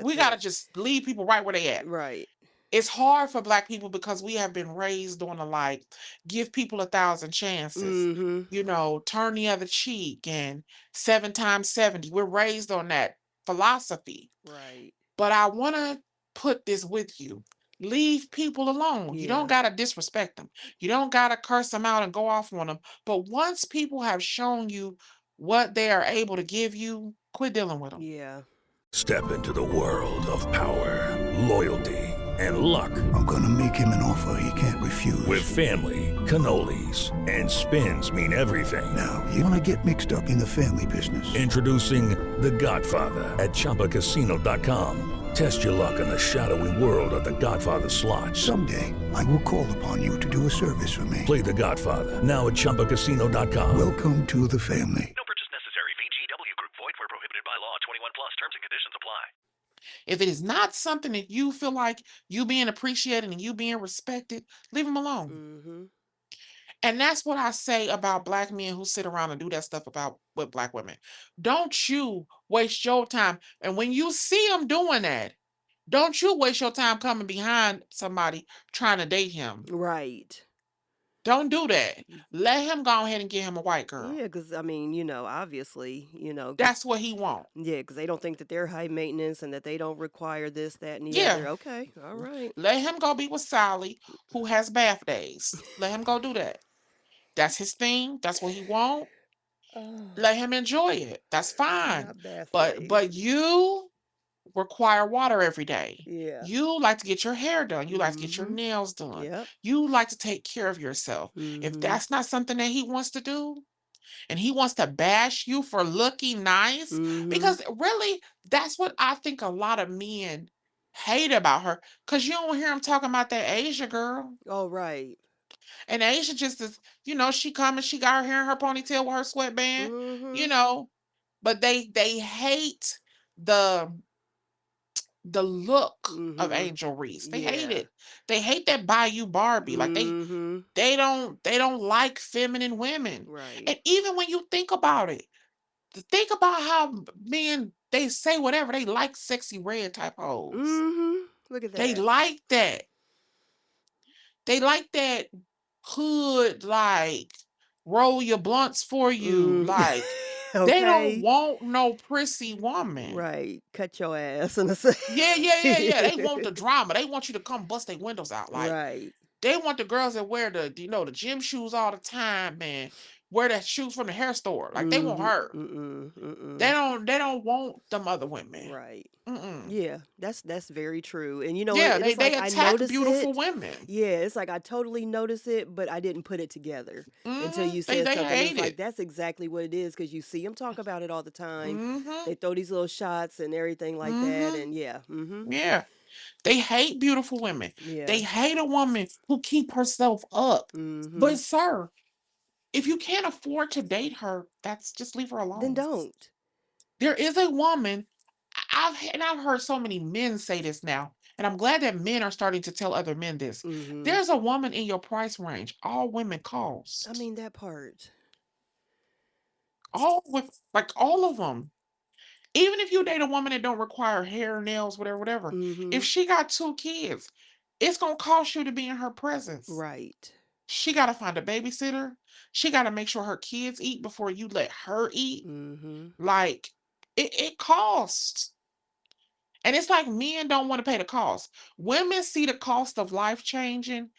We That's gotta it. just leave people right where they at. Right. It's hard for black people because we have been raised on a like give people 1,000 chances, Mhm. turn the other cheek and 7 times 70. We're raised on that philosophy. Right. But I want to put this with you. Leave people alone. You don't Yeah. gotta disrespect them. You don't gotta curse them out and go off on them. But once people have shown you what they are able to give you, quit dealing with them. Yeah. Step into the world of power, loyalty, and luck. I'm gonna make him an offer he can't refuse. With family, cannolis, and spins mean everything. Now, you wanna get mixed up in the family business. Introducing The Godfather at ChumbaCasino.com. Test your luck in the shadowy world of The Godfather slot. Someday, I will call upon you to do a service for me. Play The Godfather now at ChumbaCasino.com. Welcome to the family. No purchase necessary. VGW Group. Void where prohibited by law. 21 plus. Terms and conditions apply. If it is not something that you feel like you being appreciated and you being respected, leave them alone. Mm-hmm. And that's what I say about black men who sit around and do that stuff with black women. Don't you waste your time. And when you see them doing that, don't you waste your time coming behind somebody trying to date him. Right. Don't do that. Let him go ahead and get him a white girl. Yeah, because I mean, obviously, That's what he want. yeah, because they don't think that they're high maintenance and that they don't require this, that, and the Yeah. other. Okay, all right. Let him go be with Sally, who has bath days. Let him go do that. That's his thing. That's what he want. Let him enjoy it. That's fine. Not bath But days. you require water every day. Yeah. You like to get your hair done. You like to get your Mhm. nails done. Yep. You like to take care of yourself. If Mhm. that's not something that he wants to do, and he wants to bash you for looking nice, Mhm. because really, that's what I think a lot of men hate about her. Because you don't hear him talking about that Asia girl. Oh, right. And Asia just is, she come and she got her hair in her ponytail with her sweatband, Mhm. but they hate the look of Mhm. Angel Reese. They hate Yeah. it. They hate that Bayou Barbie. Like Mhm. they don't like feminine women. Right. And even when you think about it, think about how men, they say whatever, they like sexy red type hoes. Mhm. Look at They that. like that. They like that hood, like roll your blunts for you. Like they don't Okay. want no prissy woman. Right. Cut your ass in a Yeah. They want the drama. They want you to come bust their windows out. Like Right. they want the girls that wear the gym shoes all the time, man. Wear that shoes from the hair store. Like they want Mhm. her. Mm-mm. They Mm-mm. don't want them other women. Right. Mm-mm. Yeah, that's very true. And Yeah, it's they like I attack notice beautiful it. women. Yeah, it's like I totally notice it, but I didn't put it together until you They said something. It's hate like it. that's exactly what it is because you see them talk about it all the time. Mm-hmm. They throw these little shots and everything like that, Mm-hmm. and yeah, Yeah. They hate beautiful women. yeah, They hate a woman who keep herself up. But sir, if you can't afford to date her, that's just leave her Then alone. don't. There is a woman. I've heard so many men say this now, and I'm glad that men are starting to tell other men this. There's a woman in your price range. All women I cost. mean that part. All of them. Even if you date a woman that don't require hair, nails, whatever. If she got 2 kids, it's gonna cost you to be in her presence. Right. She gotta find a babysitter. She gotta make sure her kids eat before you let her eat. Like it costs. And it's like men don't want to pay the cost. Women see the cost of life changing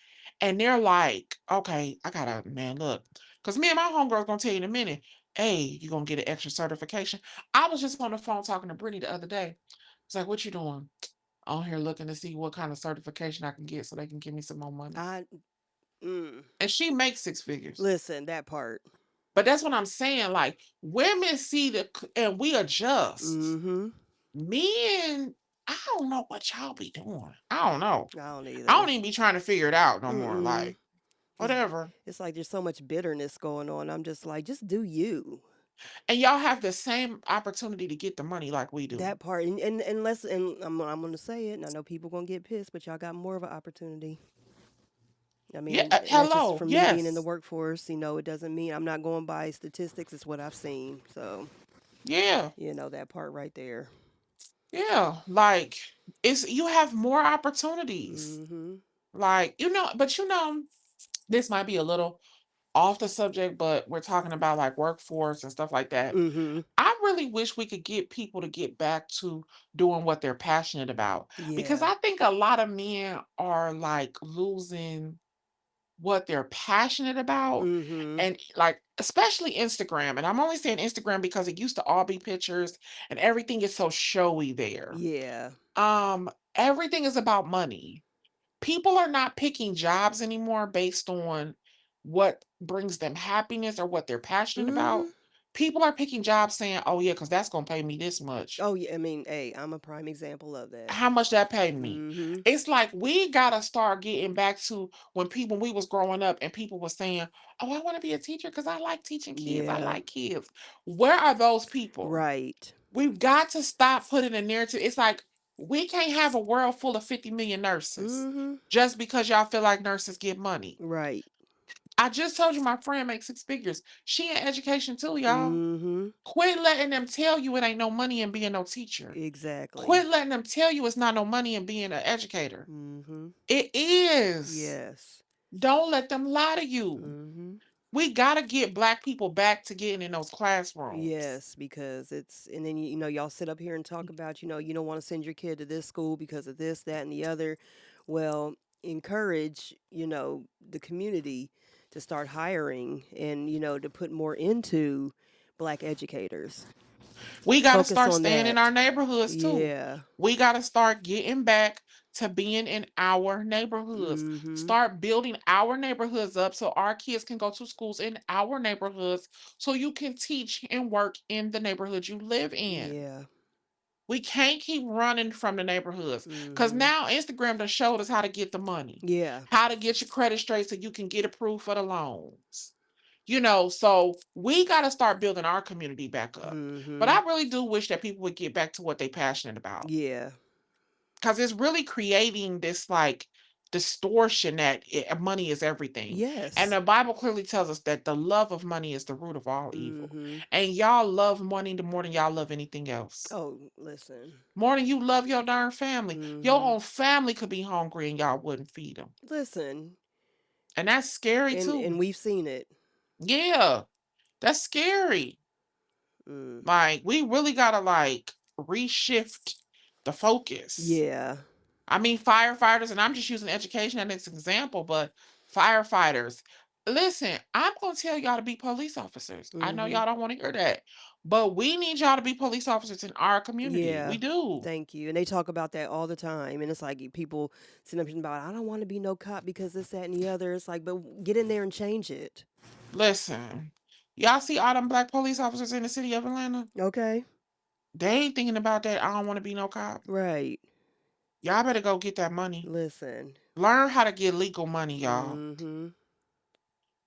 and they're like, okay, I gotta, man, look. Because me and my homegirl's gonna tell you in a minute, hey, you're gonna get an extra certification. I was just on the phone talking to Brittany the other day. It's like, what you doing? On here looking to see what kind of certification I can get so they can give me some more money. And she makes 6 figures. Listen, that part. But that's what I'm saying. Like, women see and we adjust. Men, I don't know what y'all be doing. I don't know. I don't either. I don't even be trying to figure it out no more. Like, whatever. It's like there's so much bitterness going on. I'm just like, just do you. And y'all have the same opportunity to get the money like we do. That part, and unless, and I'm gonna say it, and I know people gonna get pissed, but y'all got more of an opportunity. I mean, Yeah, that's hello, just from me being in the yes. workforce. It doesn't mean I'm not going by statistics. It's what I've seen. So, Yeah, that part right there. yeah. Like, you have more opportunities. Like, but this might be a little off the subject, but we're talking about like workforce and stuff like that. Mm-hmm. I really wish we could get people to get back to doing what they're passionate about, because Yeah. I think a lot of men are like losing what they're passionate about, Mm-hmm. and like especially Instagram. And I'm only saying Instagram because it used to all be pictures and everything is so showy there. Yeah. Everything is about money. People are not picking jobs anymore based on what brings them happiness or what they're passionate Mm-hmm. about. People are picking jobs saying, "Oh yeah, because that's gonna pay me this much." Oh yeah. I mean, hey, I'm a prime example of that. How much that pay me? Mm-hmm. It's like we gotta start getting back to when we was growing up and people were saying, "Oh, I want to be a teacher because I like teaching kids. I Yeah. like kids." Where are those people? Right. We've got to stop putting a narrative. It's like we can't have a world full of 50 million nurses Mm-hmm. just because y'all feel like nurses get money. Right. I just told you my friend makes 6 figures. She in education too, y'all. Mm-hmm. Quit letting them tell you it ain't no money in being no teacher. Exactly. Quit letting them tell you it's not no money in being an educator. Mm-hmm. It is. Yes. Don't let them lie to you. Mm-hmm. We gotta get Black people back to getting in those classrooms. Yes, because and then y'all sit up here and talk about, you don't want to send your kid to this school because of this, that, and the other. Well, encourage, the community to start hiring and, to put more into Black educators. We got to Focus start on staying in our that. neighborhoods too. Yeah. We got to start getting back to being in our neighborhoods. Mm-hmm. Start building our neighborhoods up so our kids can go to schools in our neighborhoods so you can teach and work in the neighborhood you live in. Yeah. We can't keep running from the neighborhoods because Mm-hmm. now Instagram done showed us how to get the money, Yeah. how to get your credit straight so you can get approved for the loans. So we got to start building our community back up. But Mm-hmm. I really do wish that people would get back to what they're passionate about, Yeah. because it's really creating this like distortion that money is everything. And Yes. the Bible clearly tells us that the love of money is the root of all evil. Mm-hmm. And y'all love money more than y'all love anything else. Oh, listen. More than you love your darn family. Your Mm-hmm. own family could be hungry and y'all wouldn't feed them. Listen. And that's scary And too. we've seen it. Yeah, that's scary. Mm. Like, we really gotta like reshift the focus. Yeah. I mean, firefighters, and I'm just using education as an example, but firefighters, listen, I'm gonna tell y'all to be police officers. I know Mm-hmm. y'all don't want to hear that, but we need y'all to be police officers in our community. Yeah. We do. Thank you. And they talk about that all the time. And it's like people sitting up about, I don't want to be no cop because this, that, and the other. It's like, but get in there and change it. Listen, y'all see all them Black police officers in the city of Atlanta? Okay. They ain't thinking about that. I don't want to be no cop. Right. Y'all better go get that money. Listen. Learn how to get legal money, y'all. Mm-hmm.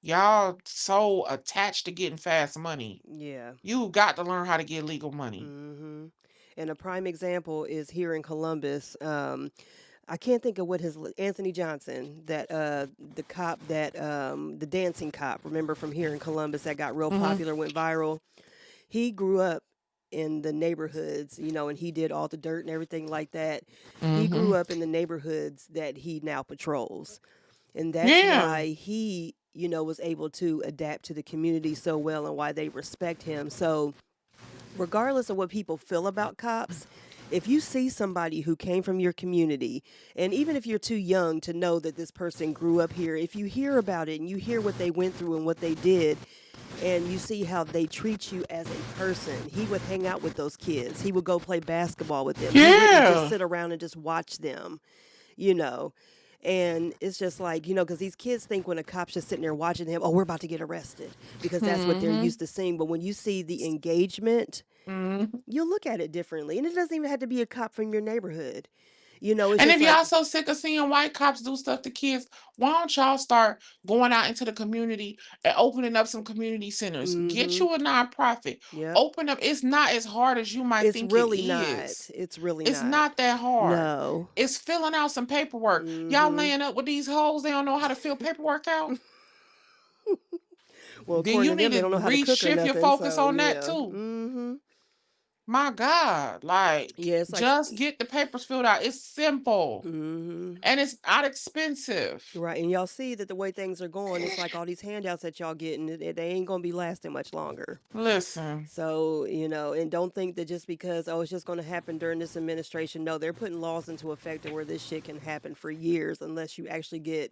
Y'all so attached to getting fast money. Yeah. You got to learn how to get legal money. Mm-hmm. And a prime example is here in Columbus. I can't think of what Anthony Johnson, that the cop that the dancing cop, remember from here in Columbus that got real Mm-hmm. popular, went viral. He grew up in the neighborhoods, and he did all the dirt and everything like that. He Mm-hmm. grew up in the neighborhoods that he now patrols. And that's Yeah. why he, was able to adapt to the community so well and why they respect him. So regardless of what people feel about cops, if you see somebody who came from your community, and even if you're too young to know that this person grew up here, if you hear about it and you hear what they went through and what they did, and you see how they treat you as a person, he would hang out with those kids. He would go play basketball with them. He wouldn't Yeah. just sit around and just watch them, you know. And it's just like, because these kids think when a cop's just sitting there watching him, oh, we're about to get arrested, because that's what they're Mm-hmm. used to seeing. But when you see the engagement, Mm-hmm. you'll look at it differently. And it doesn't even have to be a cop from your neighborhood. It's And just if like, y'all so sick of seeing white cops do stuff to kids, why don't y'all start going out into the community and opening up some community centers? Get mm-hmm. you a nonprofit. Yep. Open up. It's not as hard as you might It's think really it not. is. It's really It's not. not that hard. No. It's filling out some paperwork. Y'all Mm-hmm. laying up with these hoes, they don't know how to fill paperwork out. Well, Then according you to need them, they to don't know how to cook or reshift your nothing. focus So on that yeah. too. Mm-hmm. My God, like, Yeah, it's like, just get the papers filled out. It's simple mm-hmm. and it's not expensive. Right, and y'all see that the way things are going, it's like all these handouts that y'all getting, they ain't gonna be lasting much longer. Listen, So, and don't think that just because, oh, it's just going to happen during this administration. No, they're putting laws into effect to where this shit can happen for years unless you actually get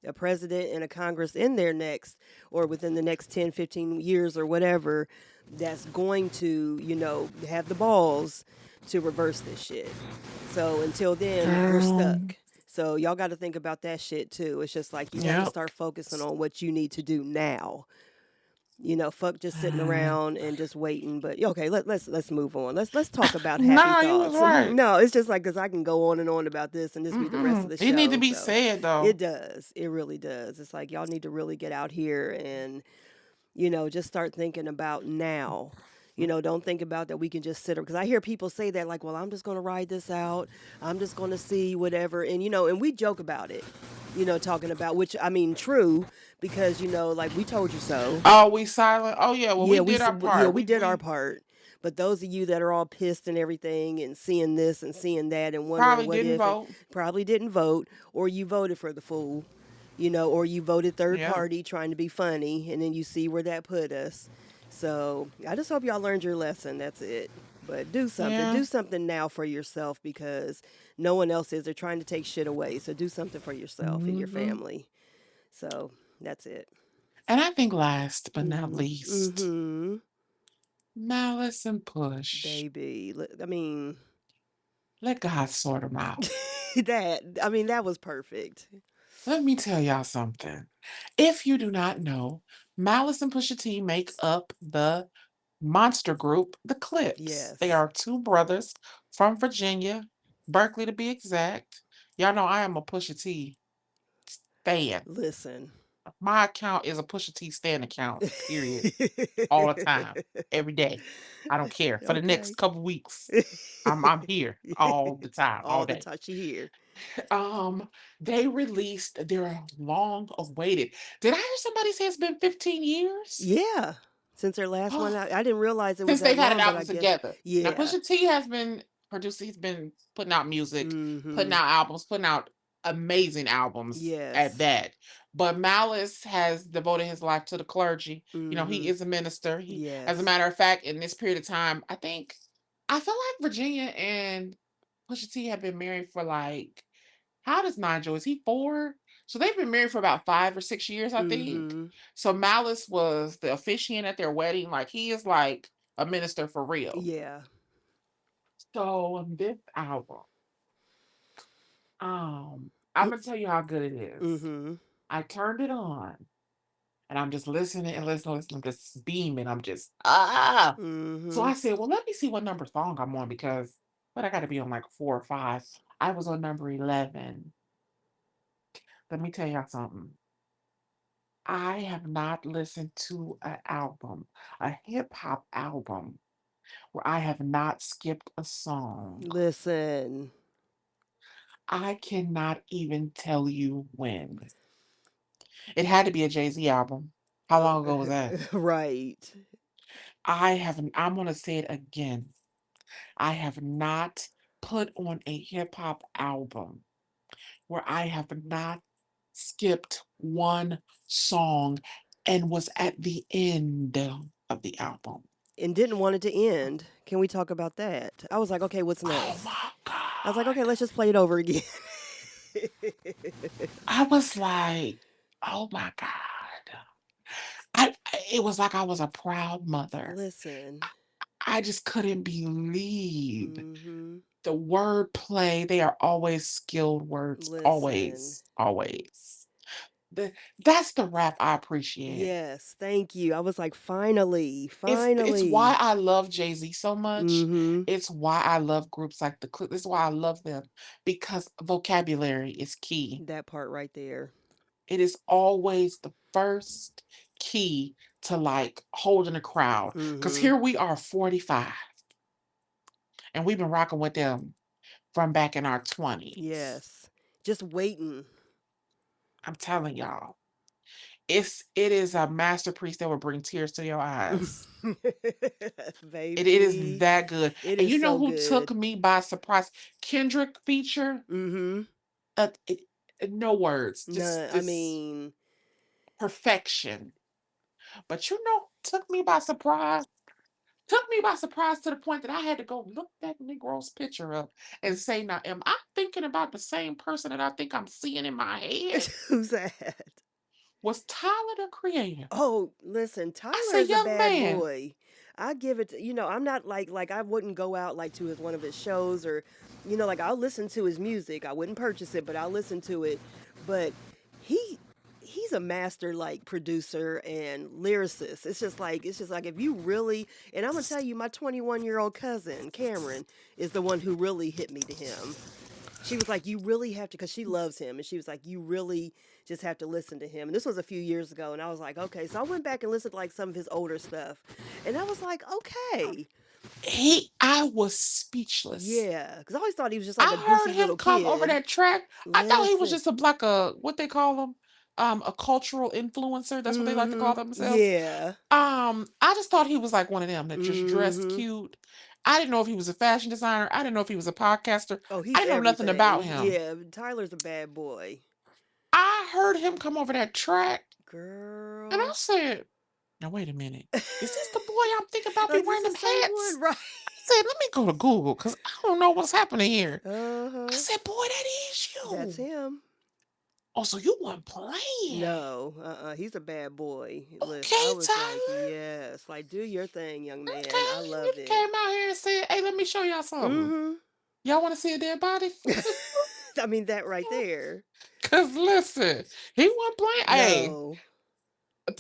a president and a Congress in there next or within the next 10, 15 years or whatever that's going to, have the balls to reverse this shit. So until then, we're girl, stuck. So y'all got to think about that shit too. It's just like you got to yep. start focusing on what you need to do now. Fuck just sitting around and just waiting. But okay, let's move on. Let's talk about happy Nah, you was thoughts. right. No, it's just like because I can go on and on about this, and this be the rest of Mm-mm. the It need to show. be So said it though. does. It really does. It's like y'all need to really get out here and just start thinking about now. Don't think about that we can just sit because I hear people say that like, well, I'm just going to ride this out. I'm just going to see whatever. And, and we joke about it, talking about, which I mean, true, because, like we told you so. Oh, we silent. Oh yeah, well Yeah, we did our part. we did our We part. But those of you that are all pissed and everything and seeing this and seeing that and wondering probably what didn't if and vote. probably didn't vote or you voted for the fool, or you voted third Yeah. party trying to be funny and then you see where that put us. So I just hope y'all learned your lesson. That's it. But do something. Yeah. Do something now for yourself because no one else is. They're trying to take shit away. So do something for yourself and your Hmm. family. So that's it. And I think last but not Mm-hmm. least, Mm-hmm. malice and push. Baby. I mean, Let God sort them out. that was perfect. Let me tell y'all something. If you do not know, Malice and Pusha T make up the monster group, the Clipse. They Yes. are two brothers from Virginia, Berkeley to be exact. Y'all know I am a Pusha T fan. Listen. My account is a Pusha T stan account, period. All the time, every day. I don't care. For the next Okay. couple weeks, I'm here all the time, all All the day. time she here. They released their long awaited. Did I hear somebody say it's been 15 years? Yeah. Since their last one, I didn't realize it was Since that they've had an long, but I album guess, together. Now yeah. Pusha T has been producing, he's been putting out music, putting Mm-hmm. out albums, putting out amazing albums at Yes. that. But Malice has devoted his life to the clergy. He Mm-hmm. is a minister. As a Yes. matter of fact, in this period of time, I feel like Virginia and Pusha T have been married for like, how does Nigel? Is he 4? So they've been married for about 5 or 6 years, I think. Mm-hmm. So Malice was the officiant at their wedding. Like he is like a minister for real. Yeah. So this album, I'm gonna tell you how good it is. Mm-hmm. I turned it on and I'm just listening and listening, just beaming. I'm just So Mm-hmm. I said, well, let me see what number song I'm on because I gotta be on like 4 or 5. I was on number 11. Let me tell y'all something. I have not listened to an album, a hip hop album, where I have not skipped a song. Listen. I cannot even tell you when. It had to be a Jay-Z album. How long ago was that? Right. I'm going to say it again. I have not put on a hip hop album where I have not skipped one song and was at the end of the album. And didn't want it to end. Can we talk about that? I was like, okay, what's Oh next? my I was like, God. okay, let's just play it over again. I was like, oh my God. It was like I was a proud mother. Listen. I just couldn't believe Mm-hmm. the wordplay. They are always skilled words. Listen. Always, always. That's the rap I appreciate. Yes, thank you. I was like, finally, It's why finally. I love Jay-Z so much. Mm-hmm. It's why I love groups like the Clip. This is why I love them because vocabulary is key. That part right there. It is always the first key to like holding a crowd. Because Mm-hmm. here we are 45 and we've been rocking with them from back in our 20s. Yes. Just waiting. I'm telling y'all. it is a masterpiece that will bring tears to your eyes. It is Baby, that good. it And is you know so who took good. me by surprise? Kendrick feature. Mhm. Uh, it, no words, No, I just mean, perfection. But you know, took me by surprise. Took me by surprise to the point that I had to go look that Negro's picture up and say, now, am I thinking about the same person that I think I'm seeing in my head? who's that? Was Tyler the creator? Oh, listen, I Tyler said, is a young bad man, boy. I give it to, I'm not like I wouldn't go out like to his one of his shows or like I'll listen to his music. I wouldn't purchase it, but I'll listen to it. But he he's a master like producer and lyricist. It's just like if you really and I'm gonna tell you, my 21-year-old cousin, Cameron, is the one who really hit me to him. She was like, "You really have to," because she loves him, and she was like, "You really just have to listen to him." And this was a few years ago, and I was like, "Okay." So I went back and listened to like some of his older stuff, and I was like, "Okay, I was speechless. yeah," because I always thought he was just like a I heard goofy him little come over kid. that track. I thought he was Listen, just like a what they call them, a cultural influencer. That's what they like to call themselves. yeah, I just thought he was like one of them that just dressed mm-hmm. cute. I didn't know if he was a fashion designer. I didn't know if he was a podcaster. Oh, I he's didn't know nothing about everything. him. Yeah, Tyler's a bad boy, I heard him come over that track, and I girl. said, "Now wait a minute. Is this the boy I'm thinking about be Like this wearing is them the same hats?" one, right? I said, "Let me go to Google because I don't know what's happening here." Uh I huh. said, "Boy, that is That's you." him. Oh, so you weren't playing. No, he's a bad boy. Listen, I Okay, was like, Tyler. yes, like do your thing, young man. I Okay, you love done it. came out here and said, "Hey, let me show y'all something. Mm-hmm. Y'all want to see a dead body?" I mean that right there. Cause listen, he wasn't playing. Hey, No,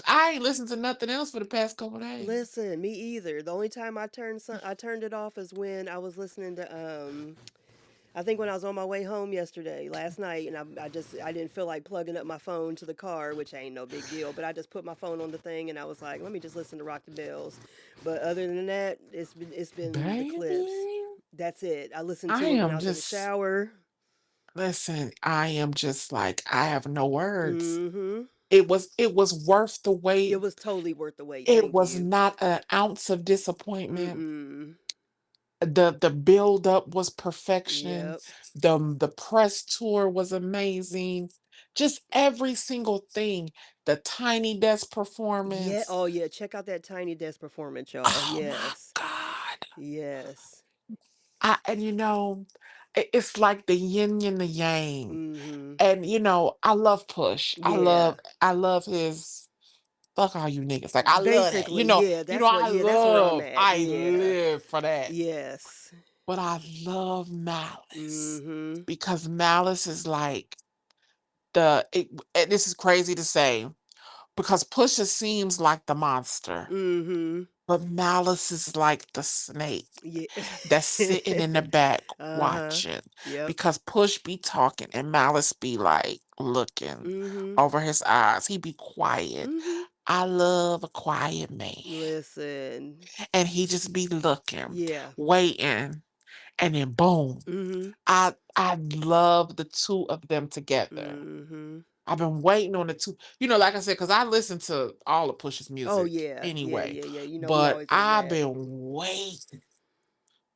I ain't listened to nothing else for the past couple days. listen, me either. The only time I turned it off is when I was listening to I think when I was on my way home yesterday, last night, and I didn't feel like plugging up my phone to the car, which ain't no big deal. But I just put my phone on the thing, and I was like, let me just listen to Rock the Bells. But other than that, it's been the Clips. Baby, That's it. I listened I to it when I am was in the just shower. listen, I am just like I have no words. Mm-hmm. It was worth the It wait. was totally worth the wait. It Thank was you. not an ounce of disappointment. Mm-mm. The build up was perfection. Yep. The press tour was amazing. Just every single thing. The Tiny Desk Yeah. performance. Oh yeah. Check out that Tiny Desk performance, y'all. Oh my Yes. God. Yes. And it's like the yin and the yang. Mm-hmm. And I love Push. I Yeah. love I love his fuck all you niggas. Like I love that. Basically, yeah. That's what. Yeah. That's where I'm at. I Yeah. live for that. Yes. But I love Malice Mm-hmm. because Malice is like and this is crazy to say because Pusha seems like the monster, Mm-hmm. but Malice is like the snake Yeah. that's sitting in the back Uh-huh. watching Yep. because Push be talking and Malice be like looking Mm-hmm. over his eyes. He be quiet. Mm-hmm. I love a quiet man. Listen. And he just be looking, Yeah. waiting, and then boom. Mm-hmm. I love the two of them together. Mm-hmm. I've been waiting on the two, like I said, because I listen to all of Push's Oh music yeah. Yeah, anyway. yeah, yeah. We But always on I've that. been waiting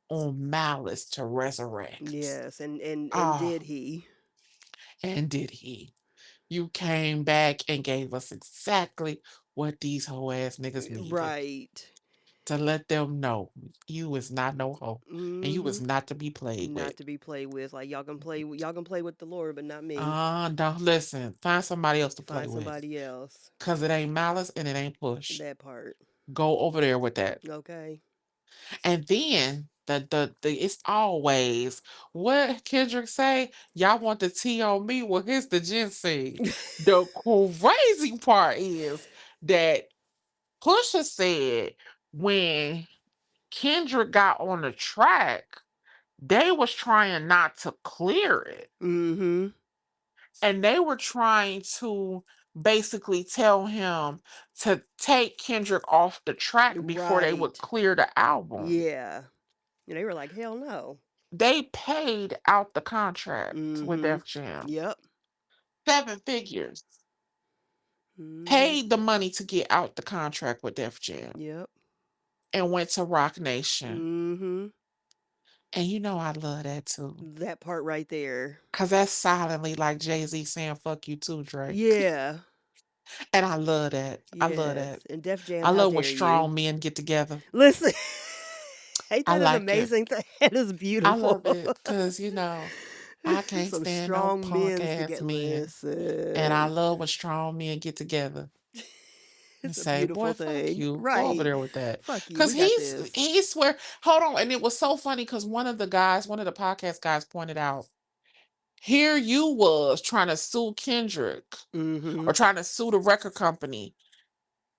on Malice to resurrect. Yes. And Oh, did he? and did he? You came back and gave us exactly what these hoe ass niggas needed. Right. To let them know you is not no hoe. And you Mm-hmm. is not to be played with. Not to be played with. Like y'all can play with the Lord, but not me. Don't listen. Find somebody else to play Find with. somebody else. Cause it ain't Malice and it ain't Push. That part. Go over there with that. Okay. And then the it's always what Kendrick say, y'all want the tea on me? Well, here's the ginseng. The crazy part is that Pusha said when Kendrick got on the track, they was trying not to clear it. Mm-hmm. And they were trying to basically tell him to take Kendrick off the track before they would Right. clear the album. Yeah. And they were like, hell no. They paid out the contract with Mm-hmm. Def Jam. Yep. 7 figures. paid the money to get out the contract with Def Jam, Yep. and went to Rock Nation. Mm-hmm. And you know I love that too. That part right there. Cause that's silently like Jay-Z saying fuck you too, Drake. Yeah. And I love that. I love Yes. that. And Def Jam, I how love when dare you? strong men get together. Listen, ain't I that an like it. amazing thing? That is I beautiful. love it. Cause I can't Some stand no strong punk men's to ass get. men. And I Listen, love when strong men get together and it's a say, beautiful boy, fuck thing, you. Go over right? there with that. Fuck you. Cause We got this. he swear, hold on. And it was so funny because one of the podcast guys pointed out, here you was trying to sue Kendrick Mm-hmm. or trying to sue the record company.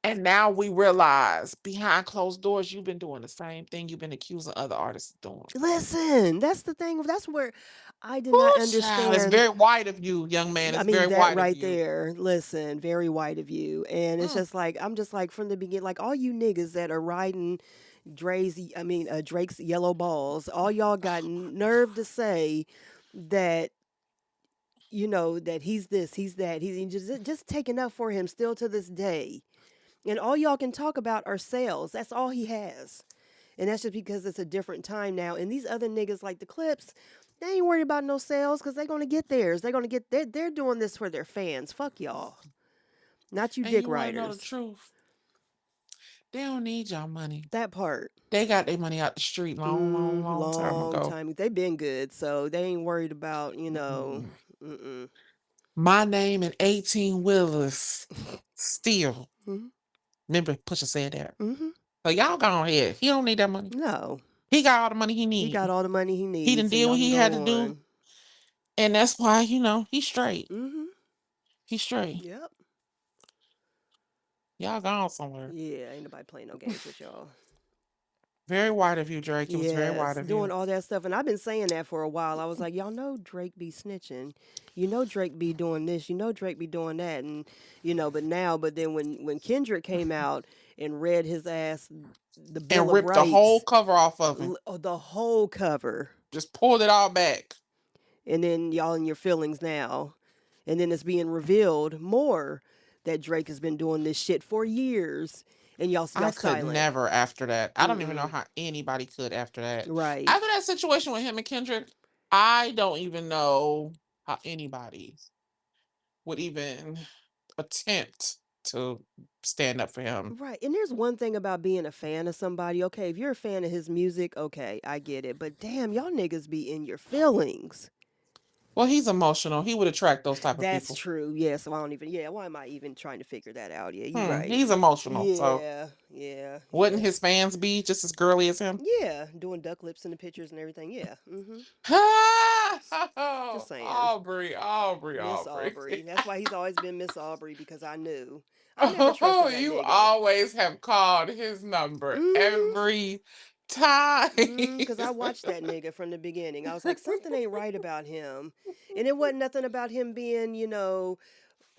And now we realize behind closed doors, you've been doing the same thing you've been accusing other artists of doing. Listen, that's the thing. That's where I did not Oh, child, it's understand. very white of you, young man. I It's mean, very that white of right you. there. Listen, very white of you. And it's just like, I'm just like, from the beginning, like all you niggas that are riding Drake's yellow balls, all y'all got nerve to say that, that he's this, he's that, he's just taking up for him still to this day. And all y'all can talk about are sales. That's all he has. And that's just because it's a different time now. And these other niggas like the Clipse, they ain't worried about no sales because they're going to get theirs. They're doing this for their fans. Fuck y'all. Not you And dick you want to know the riders. truth? They don't need y'all money. That part. They got their money out the street long time Long ago. time. They've been good. So they ain't worried about, Mm. My name and 18 wheelers still. Mm-hmm. Remember, Pusha said that. Mm-hmm. So y'all go ahead. He don't need that money. No. He got all the money he He needs. got all the money he He needs. done So did y'all what can he go had to do. on. And that's why, he's straight. Mm-hmm. He's straight. Yep. Y'all gone somewhere. Yeah, ain't nobody playing no games with y'all. Very white of you, Drake. It was very Yes, white of doing you. all that stuff. And I've been saying that for a while. I was like, y'all know Drake be snitching. You know Drake be doing this. You know Drake be doing that. And, but then when Kendrick came out and read his ass the Bill And of ripped the whole Rights, cover off of him. the whole cover. Just pulled it all back. And then y'all in your feelings now. And then it's being revealed more that Drake has been doing this shit for years. And y'all I could silent. never after that. I don't even know how anybody could after that. Right. After that situation with him and Kendrick, I don't even know how anybody would even attempt to stand up for him. Right. And there's one thing about being a fan of somebody. Okay, if you're a fan of his music, okay, I get it. But damn, y'all niggas be in your feelings. Well, he's emotional. He would attract those type of That's people. true. Yeah, so I don't even, why am I even trying to figure that out? Yeah, you're right. He's emotional. Yeah, So yeah. wouldn't his fans be just as girly as him? Yeah, doing duck lips in the pictures and everything. Yeah. Mm-hmm. Just saying. Aubrey. Miss Aubrey. That's why he's always been Miss Aubrey, because I knew. I never trusted that You nigga. always have called his number every time. Because I watched that nigga from the beginning. I was like, something ain't right about him. And it wasn't nothing about him being,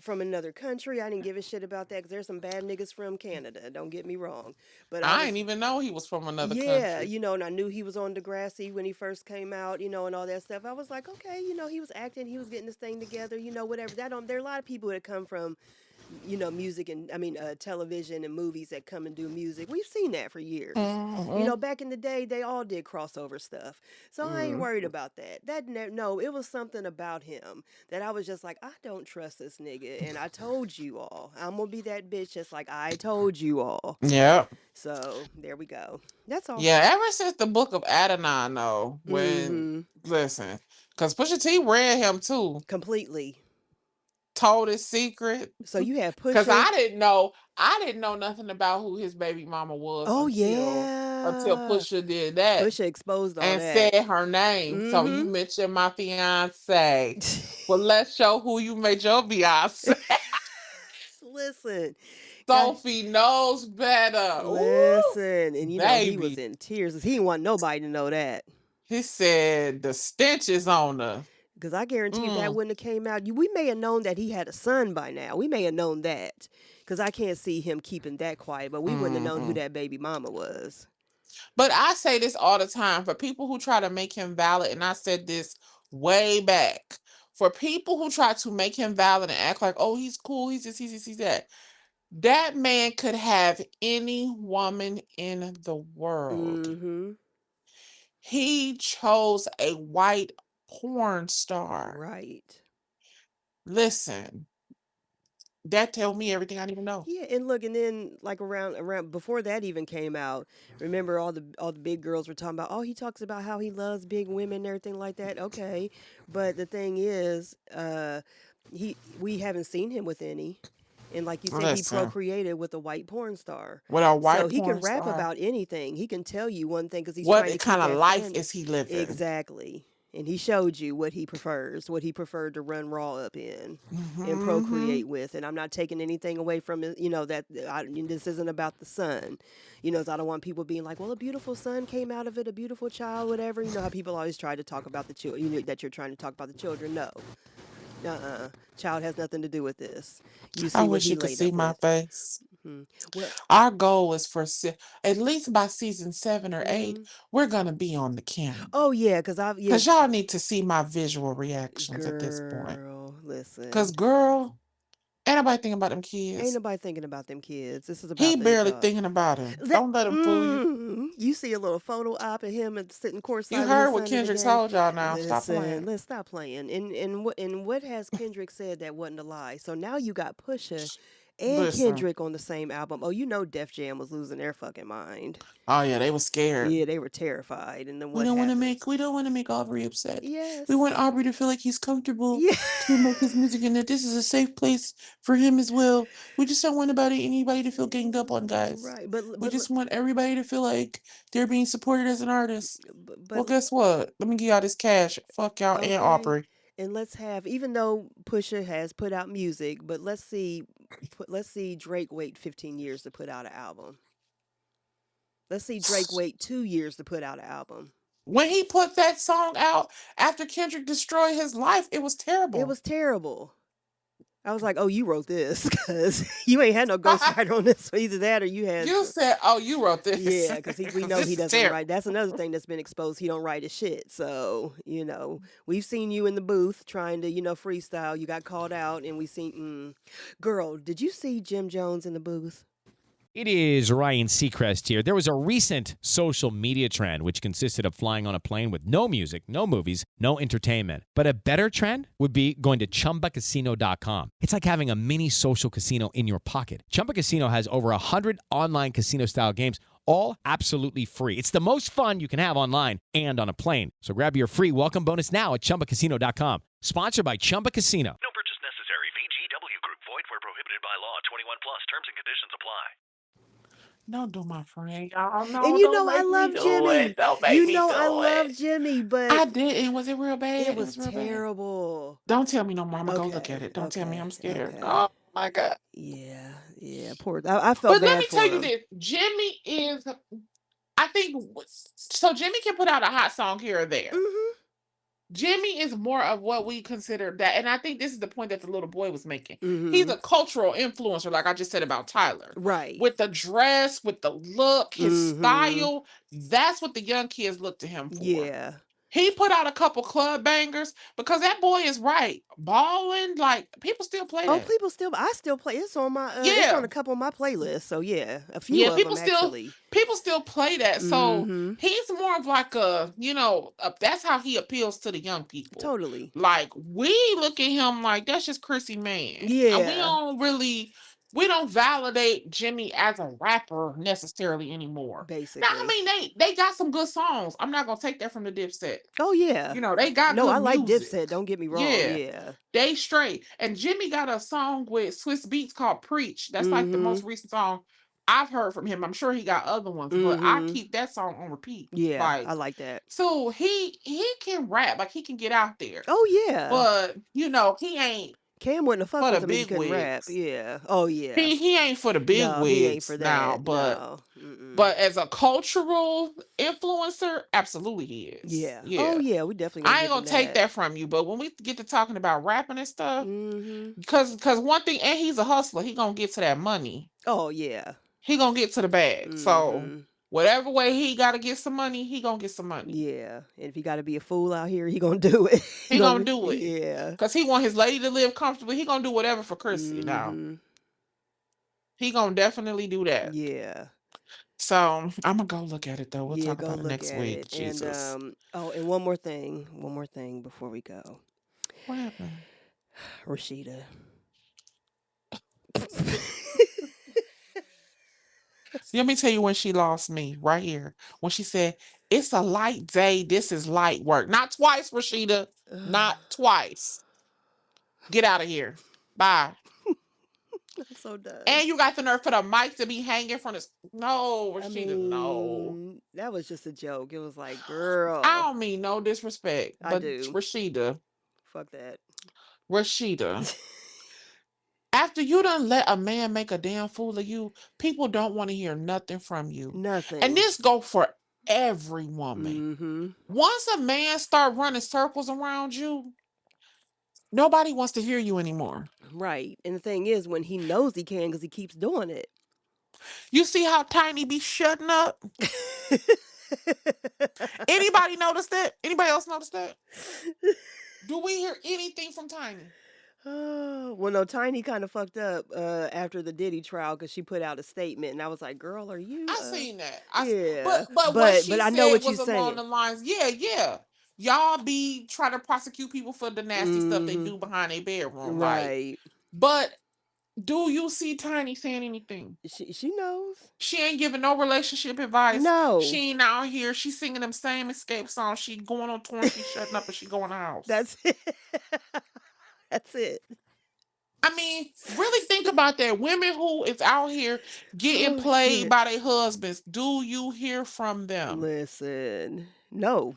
from another country. I didn't give a shit about that because there's some bad niggas from Canada. Don't get me wrong. But I didn't even know he was from another country. and I knew he was on Degrassi when he first came out, and all that stuff. I was like, okay, he was acting, he was getting this thing together, whatever. There are a lot of people that come from music and television and movies that come and do music. We've seen that for years. Back in the day, they all did crossover stuff. So I ain't worried about that. No, it was something about him that I was just like, I don't trust this nigga. And I told you all, I'm gonna be that bitch just like I told you all. Yeah. So there we go. That's all. Yeah, ever since the book of Adonai, though, listen, because Pusha T read him too. Completely. Told his secret. So you had Pusha. Because I didn't know nothing about who his baby mama was. Until Pusha did that. Pusha exposed all and that. said her name. So you mentioned my fiance. Well, let's show who you made your fiance. Listen. Sophie knows better. Listen. Ooh, and baby. He was in tears. He didn't want nobody to know that. He said the stench is on her. Because I guarantee you that wouldn't have came out. We may have known that he had a son by now. We may have known that. Because I can't see him keeping that quiet. But we wouldn't have known who that baby mama was. But I say this all the time for people who try to make him valid. And I said this way back For people who try to make him valid and act like, oh, he's cool, he's this, he's that. That man could have any woman in the world. Mm-hmm. He chose a white porn star. Right. Listen, that tells me everything I need to know. Yeah, and look, and then like around before that even came out, remember all the big girls were talking about, oh, he talks about how he loves big women and everything like that. Okay, but the thing is, we haven't seen him with any, and like you said, he Listen, procreated with a white porn star, with a so white he can porn rap star, about anything. He can tell you one thing because he's what trying to keep kind of that life fan. is he living? Exactly. And he showed you what he prefers, what he preferred to run raw up in and Mm-hmm. procreate with. And I'm not taking anything away from it, that this isn't about the son. So I don't want people being like, well, a beautiful son came out of it, a beautiful child, whatever. You know how people always try to talk about the children, that you're trying to talk about the children. No. Child has nothing to do with this. You I see what wish he you could laid see up my with. face. Well, Our goal is for at least by season 7 or 8, mhm. we're gonna be on the camera. Oh, yeah, yeah, Cause y'all need to see my visual reactions at this point. girl, Cause listen. girl, ain't nobody thinking about them Ain't kids. nobody thinking about them kids. This is He about the barely adult. thinking about him. Don't let him fool you. You see a little photo op of him and sitting You courtside with heard his what son at the Kendrick game. told y'all now. Stop Listen, playing. let's stop playing. And what has Kendrick said that wasn't a lie? So now you got Pusha and Listen. Kendrick on the same album. Oh, Def Jam was losing their fucking mind. Oh yeah, they was scared. Yeah, they were terrified. And then We what don't want to happens? make we don't want to make Aubrey upset. We want Yes. Aubrey to feel like he's comfortable Yeah. to make his music and that this is a safe place for him as well. We just don't want anybody to feel ganged up on, guys. Right. We just want everybody to feel like they're being supported as an artist. Well, But guess what? Let me give y'all this cash. Fuck y'all and okay. Aubrey. And let's have, even though Pusha has put out music, but let's see Drake wait 15 years to put out an album. Let's see Drake wait 2 years to put out an album. When he put that song out after Kendrick destroyed his life, it was It terrible. was terrible. I was like, oh, you wrote this because you ain't had no ghostwriter on this. So either that or you had. You said, "Oh, you wrote this." Yeah, because we know this he is doesn't terrible. write. That's another thing that's been exposed. He don't write his shit. So we've seen you in the booth trying to freestyle. You got called out, and we seen. Girl, did you see Jim Jones in the booth? It is Ryan Seacrest here. There was a recent social media trend which consisted of flying on a plane with no music, no movies, no entertainment. But a better trend would be going to ChumbaCasino.com. It's like having a mini social casino in your pocket. Chumba Casino has over 100 online casino-style games, all absolutely free. It's the most fun you can have online and on a plane. So grab your free welcome bonus now at ChumbaCasino.com. Sponsored by Chumba Casino. No purchase necessary. VGW Group. Void where prohibited by law. 21 plus. Terms and conditions apply. Don't do my friend, y'all. And No, don't I make me love do Jimmy. it. Don't make me I do love it. Jimmy, but I didn't. Was it real bad? it It was was real bad. terrible. Don't tell me no more. I'm gonna go look at Okay, it. Don't tell me. I'm scared. okay. Oh my God. Yeah. Poor. I felt But let bad me tell for you him. this. Jimmy is, I think, so Jimmy can put out a hot song here or there. Mm-hmm. Jimmy is more of what we consider that, and I think this is the point that the little boy was making. He's Mm-hmm. a cultural influencer, like I just said about Tyler. Right. With the dress, with the look, his Mm-hmm. style, that's what the young kids look to him for. Yeah. He put out a couple club bangers because that boy is right. Balling, like people still play Oh, that. I still play. It's on my. It's on Yeah. a couple of my playlists. So yeah, a few Yeah, of them actually. people still play that. So Mm-hmm. he's more of like that's how he appeals to the young people. Totally. Like we look at him like that's just Chrissy Man. And Yeah. we don't validate Jimmy as a rapper necessarily anymore. Now, I Basically. mean they got some good songs. I'm not gonna take that from the Dipset. Oh yeah. They got No, I good like music. Dipset. Don't get me wrong. Yeah. Yeah. They straight. And Jimmy got a song with Swiss Beats called Preach. That's like the Mm-hmm. most recent song I've heard from him. I'm sure he got other ones, but I Mm-hmm. keep that song on repeat. Yeah, I Like, like that. so he can rap, like he can get out there. Oh yeah. But, he ain't Cam wouldn't have fucked for the with him if he big couldn't rap. wigs. Yeah. Oh yeah. He ain't for the big No, he ain't wigs for now, that. but No. Mm-mm. as a cultural influencer, absolutely he is. Yeah. Oh Yeah. yeah. We definitely gonna I ain't give him gonna take that. that from you, but when we get to talking about rapping and stuff, Mm-hmm. because one thing, and he's a hustler, he gonna get to that money. Oh yeah. He gonna get to the bag. So Mm-hmm. whatever way he got to get some money, he gonna get some money. Yeah, and if he got to be a fool out here, he gonna do it. He gonna do it. Yeah. Because he want his lady to live comfortably. He gonna do whatever for Chrissy now. He gonna definitely do that. Yeah. So I'm gonna go look at it though. We'll talk Go about it look next at week. it. Jesus. And and one more thing before we go. What happened? Rashida. Let me tell you when she lost me right here. When she said, "It's a light day. This is light work." Not twice, Rashida. Not twice. Get out of here. Bye. I'm so done. And you got the nerve for the mic to be hanging from this. No, Rashida, no. That was just a joke. It was like, girl. I don't mean no disrespect, I but do. Rashida. Fuck that. Rashida. After you done let a man make a damn fool of you, people don't want to hear nothing from you. Nothing. And this go for every woman. Once a man start running circles around you, nobody wants to hear you anymore. Right. And the thing is, when he knows he can, because he keeps doing it. You see how Tiny be shutting up? Anybody notice that? Anybody else notice that? Do we hear anything from Tiny? Well, no, Tiny kind of fucked up after the Diddy trial because she put out a statement, and I was like, "Girl, are you?" I seen that. Yeah, but what she but I said know what was you're along saying. the lines, yeah. Y'all be trying to prosecute people for the nasty stuff they do behind their bedroom, right? But do you see Tiny saying anything? She knows. She ain't giving no relationship advice. No. She ain't out here. She's singing them same escape songs. She going on tour. She shutting up and she going to the house. That's it. That's it. I mean, really think about that. Women who is out here getting played by their husbands. Do you hear from them? Listen, no.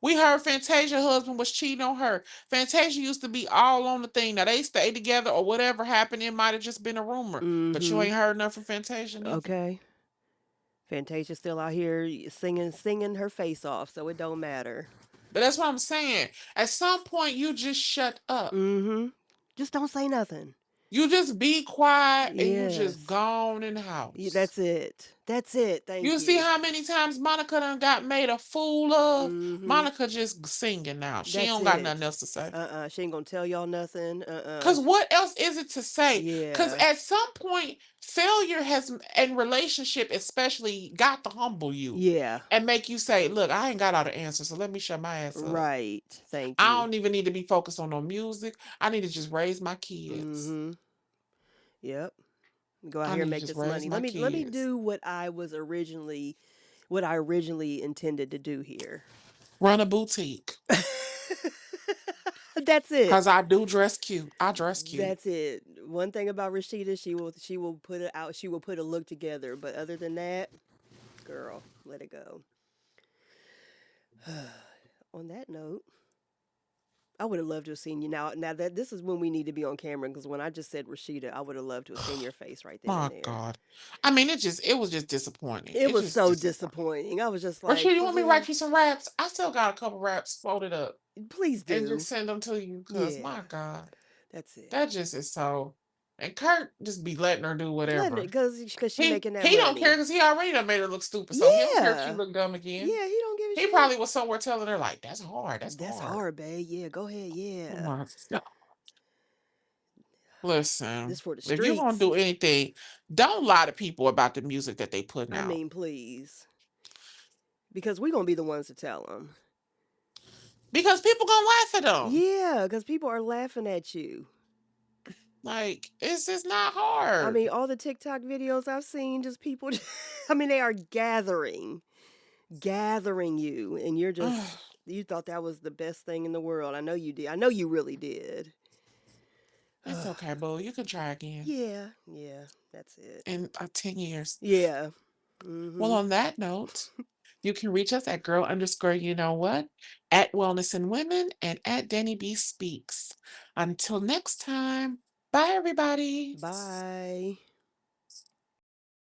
We heard Fantasia's husband was cheating on her. Fantasia used to be all on the thing. Now they stayed together or whatever happened. It might have just been a rumor. But you ain't heard nothing from Fantasia neither. Okay. Fantasia's still out here singing her face off, so it don't matter. But that's what I'm saying. At some point, you just shut up. Just don't say nothing. You just be quiet and you just gone in the house. That's it. That's it. Thank you. You see how many times Monica done got made a fool of? Monica just singing now. She don't got nothing else to say. She ain't gonna tell y'all nothing. Because what else is it to say? Yeah. Because at some point, failure has, in relationship especially, got to humble you. Yeah. And make you say, look, I ain't got all the answers, so let me shut my ass up. Right. Thank you. I don't even need to be focused on no music. I need to just raise my kids. Yep. Go out here and make this money. Let me do what I originally intended to do here. Run a boutique. That's it. Because I do dress cute. I dress cute. That's it. One thing about Rashida, she will put it out. She will put a look together. But other than that, girl, let it go. On that note, I would have loved to have seen you. Now that this is when we need to be on camera, because when I just said Rashida, I would have loved to have seen your face right there. My God. I mean, it was just disappointing. It was so disappointing. I was just like, Rashida, you want me to write you some raps? I still got a couple raps folded up. Please do. And just send them to you, because my God. That's it. That just is so. And Kurt just be letting her do whatever. Because she's making that money. He don't care because he already done made her look stupid. So he don't care if she look dumb again. Yeah, he don't give a shit. He probably was somewhere telling her like, that's hard. That's hard, babe. Yeah, go ahead. Yeah. Oh my God. Listen, this for the if you're going to do anything, don't lie to people about the music that they putting out. I mean, please. Because we're going to be the ones to tell them. Because people going to laugh at them. Yeah, because people are laughing at you. Like, it's just not hard. I mean, all the TikTok videos I've seen, just people, I mean, they are gathering you, and you're just, you thought that was the best thing in the world. I know you did. I know you really did. It's okay, boo. You can try again. Yeah, that's it. In 10 years. Yeah. Well, on that note, you can reach us at girl_you-know-what, at Wellness and Women, and at Danny B Speaks. Until next time. Bye, everybody. Bye.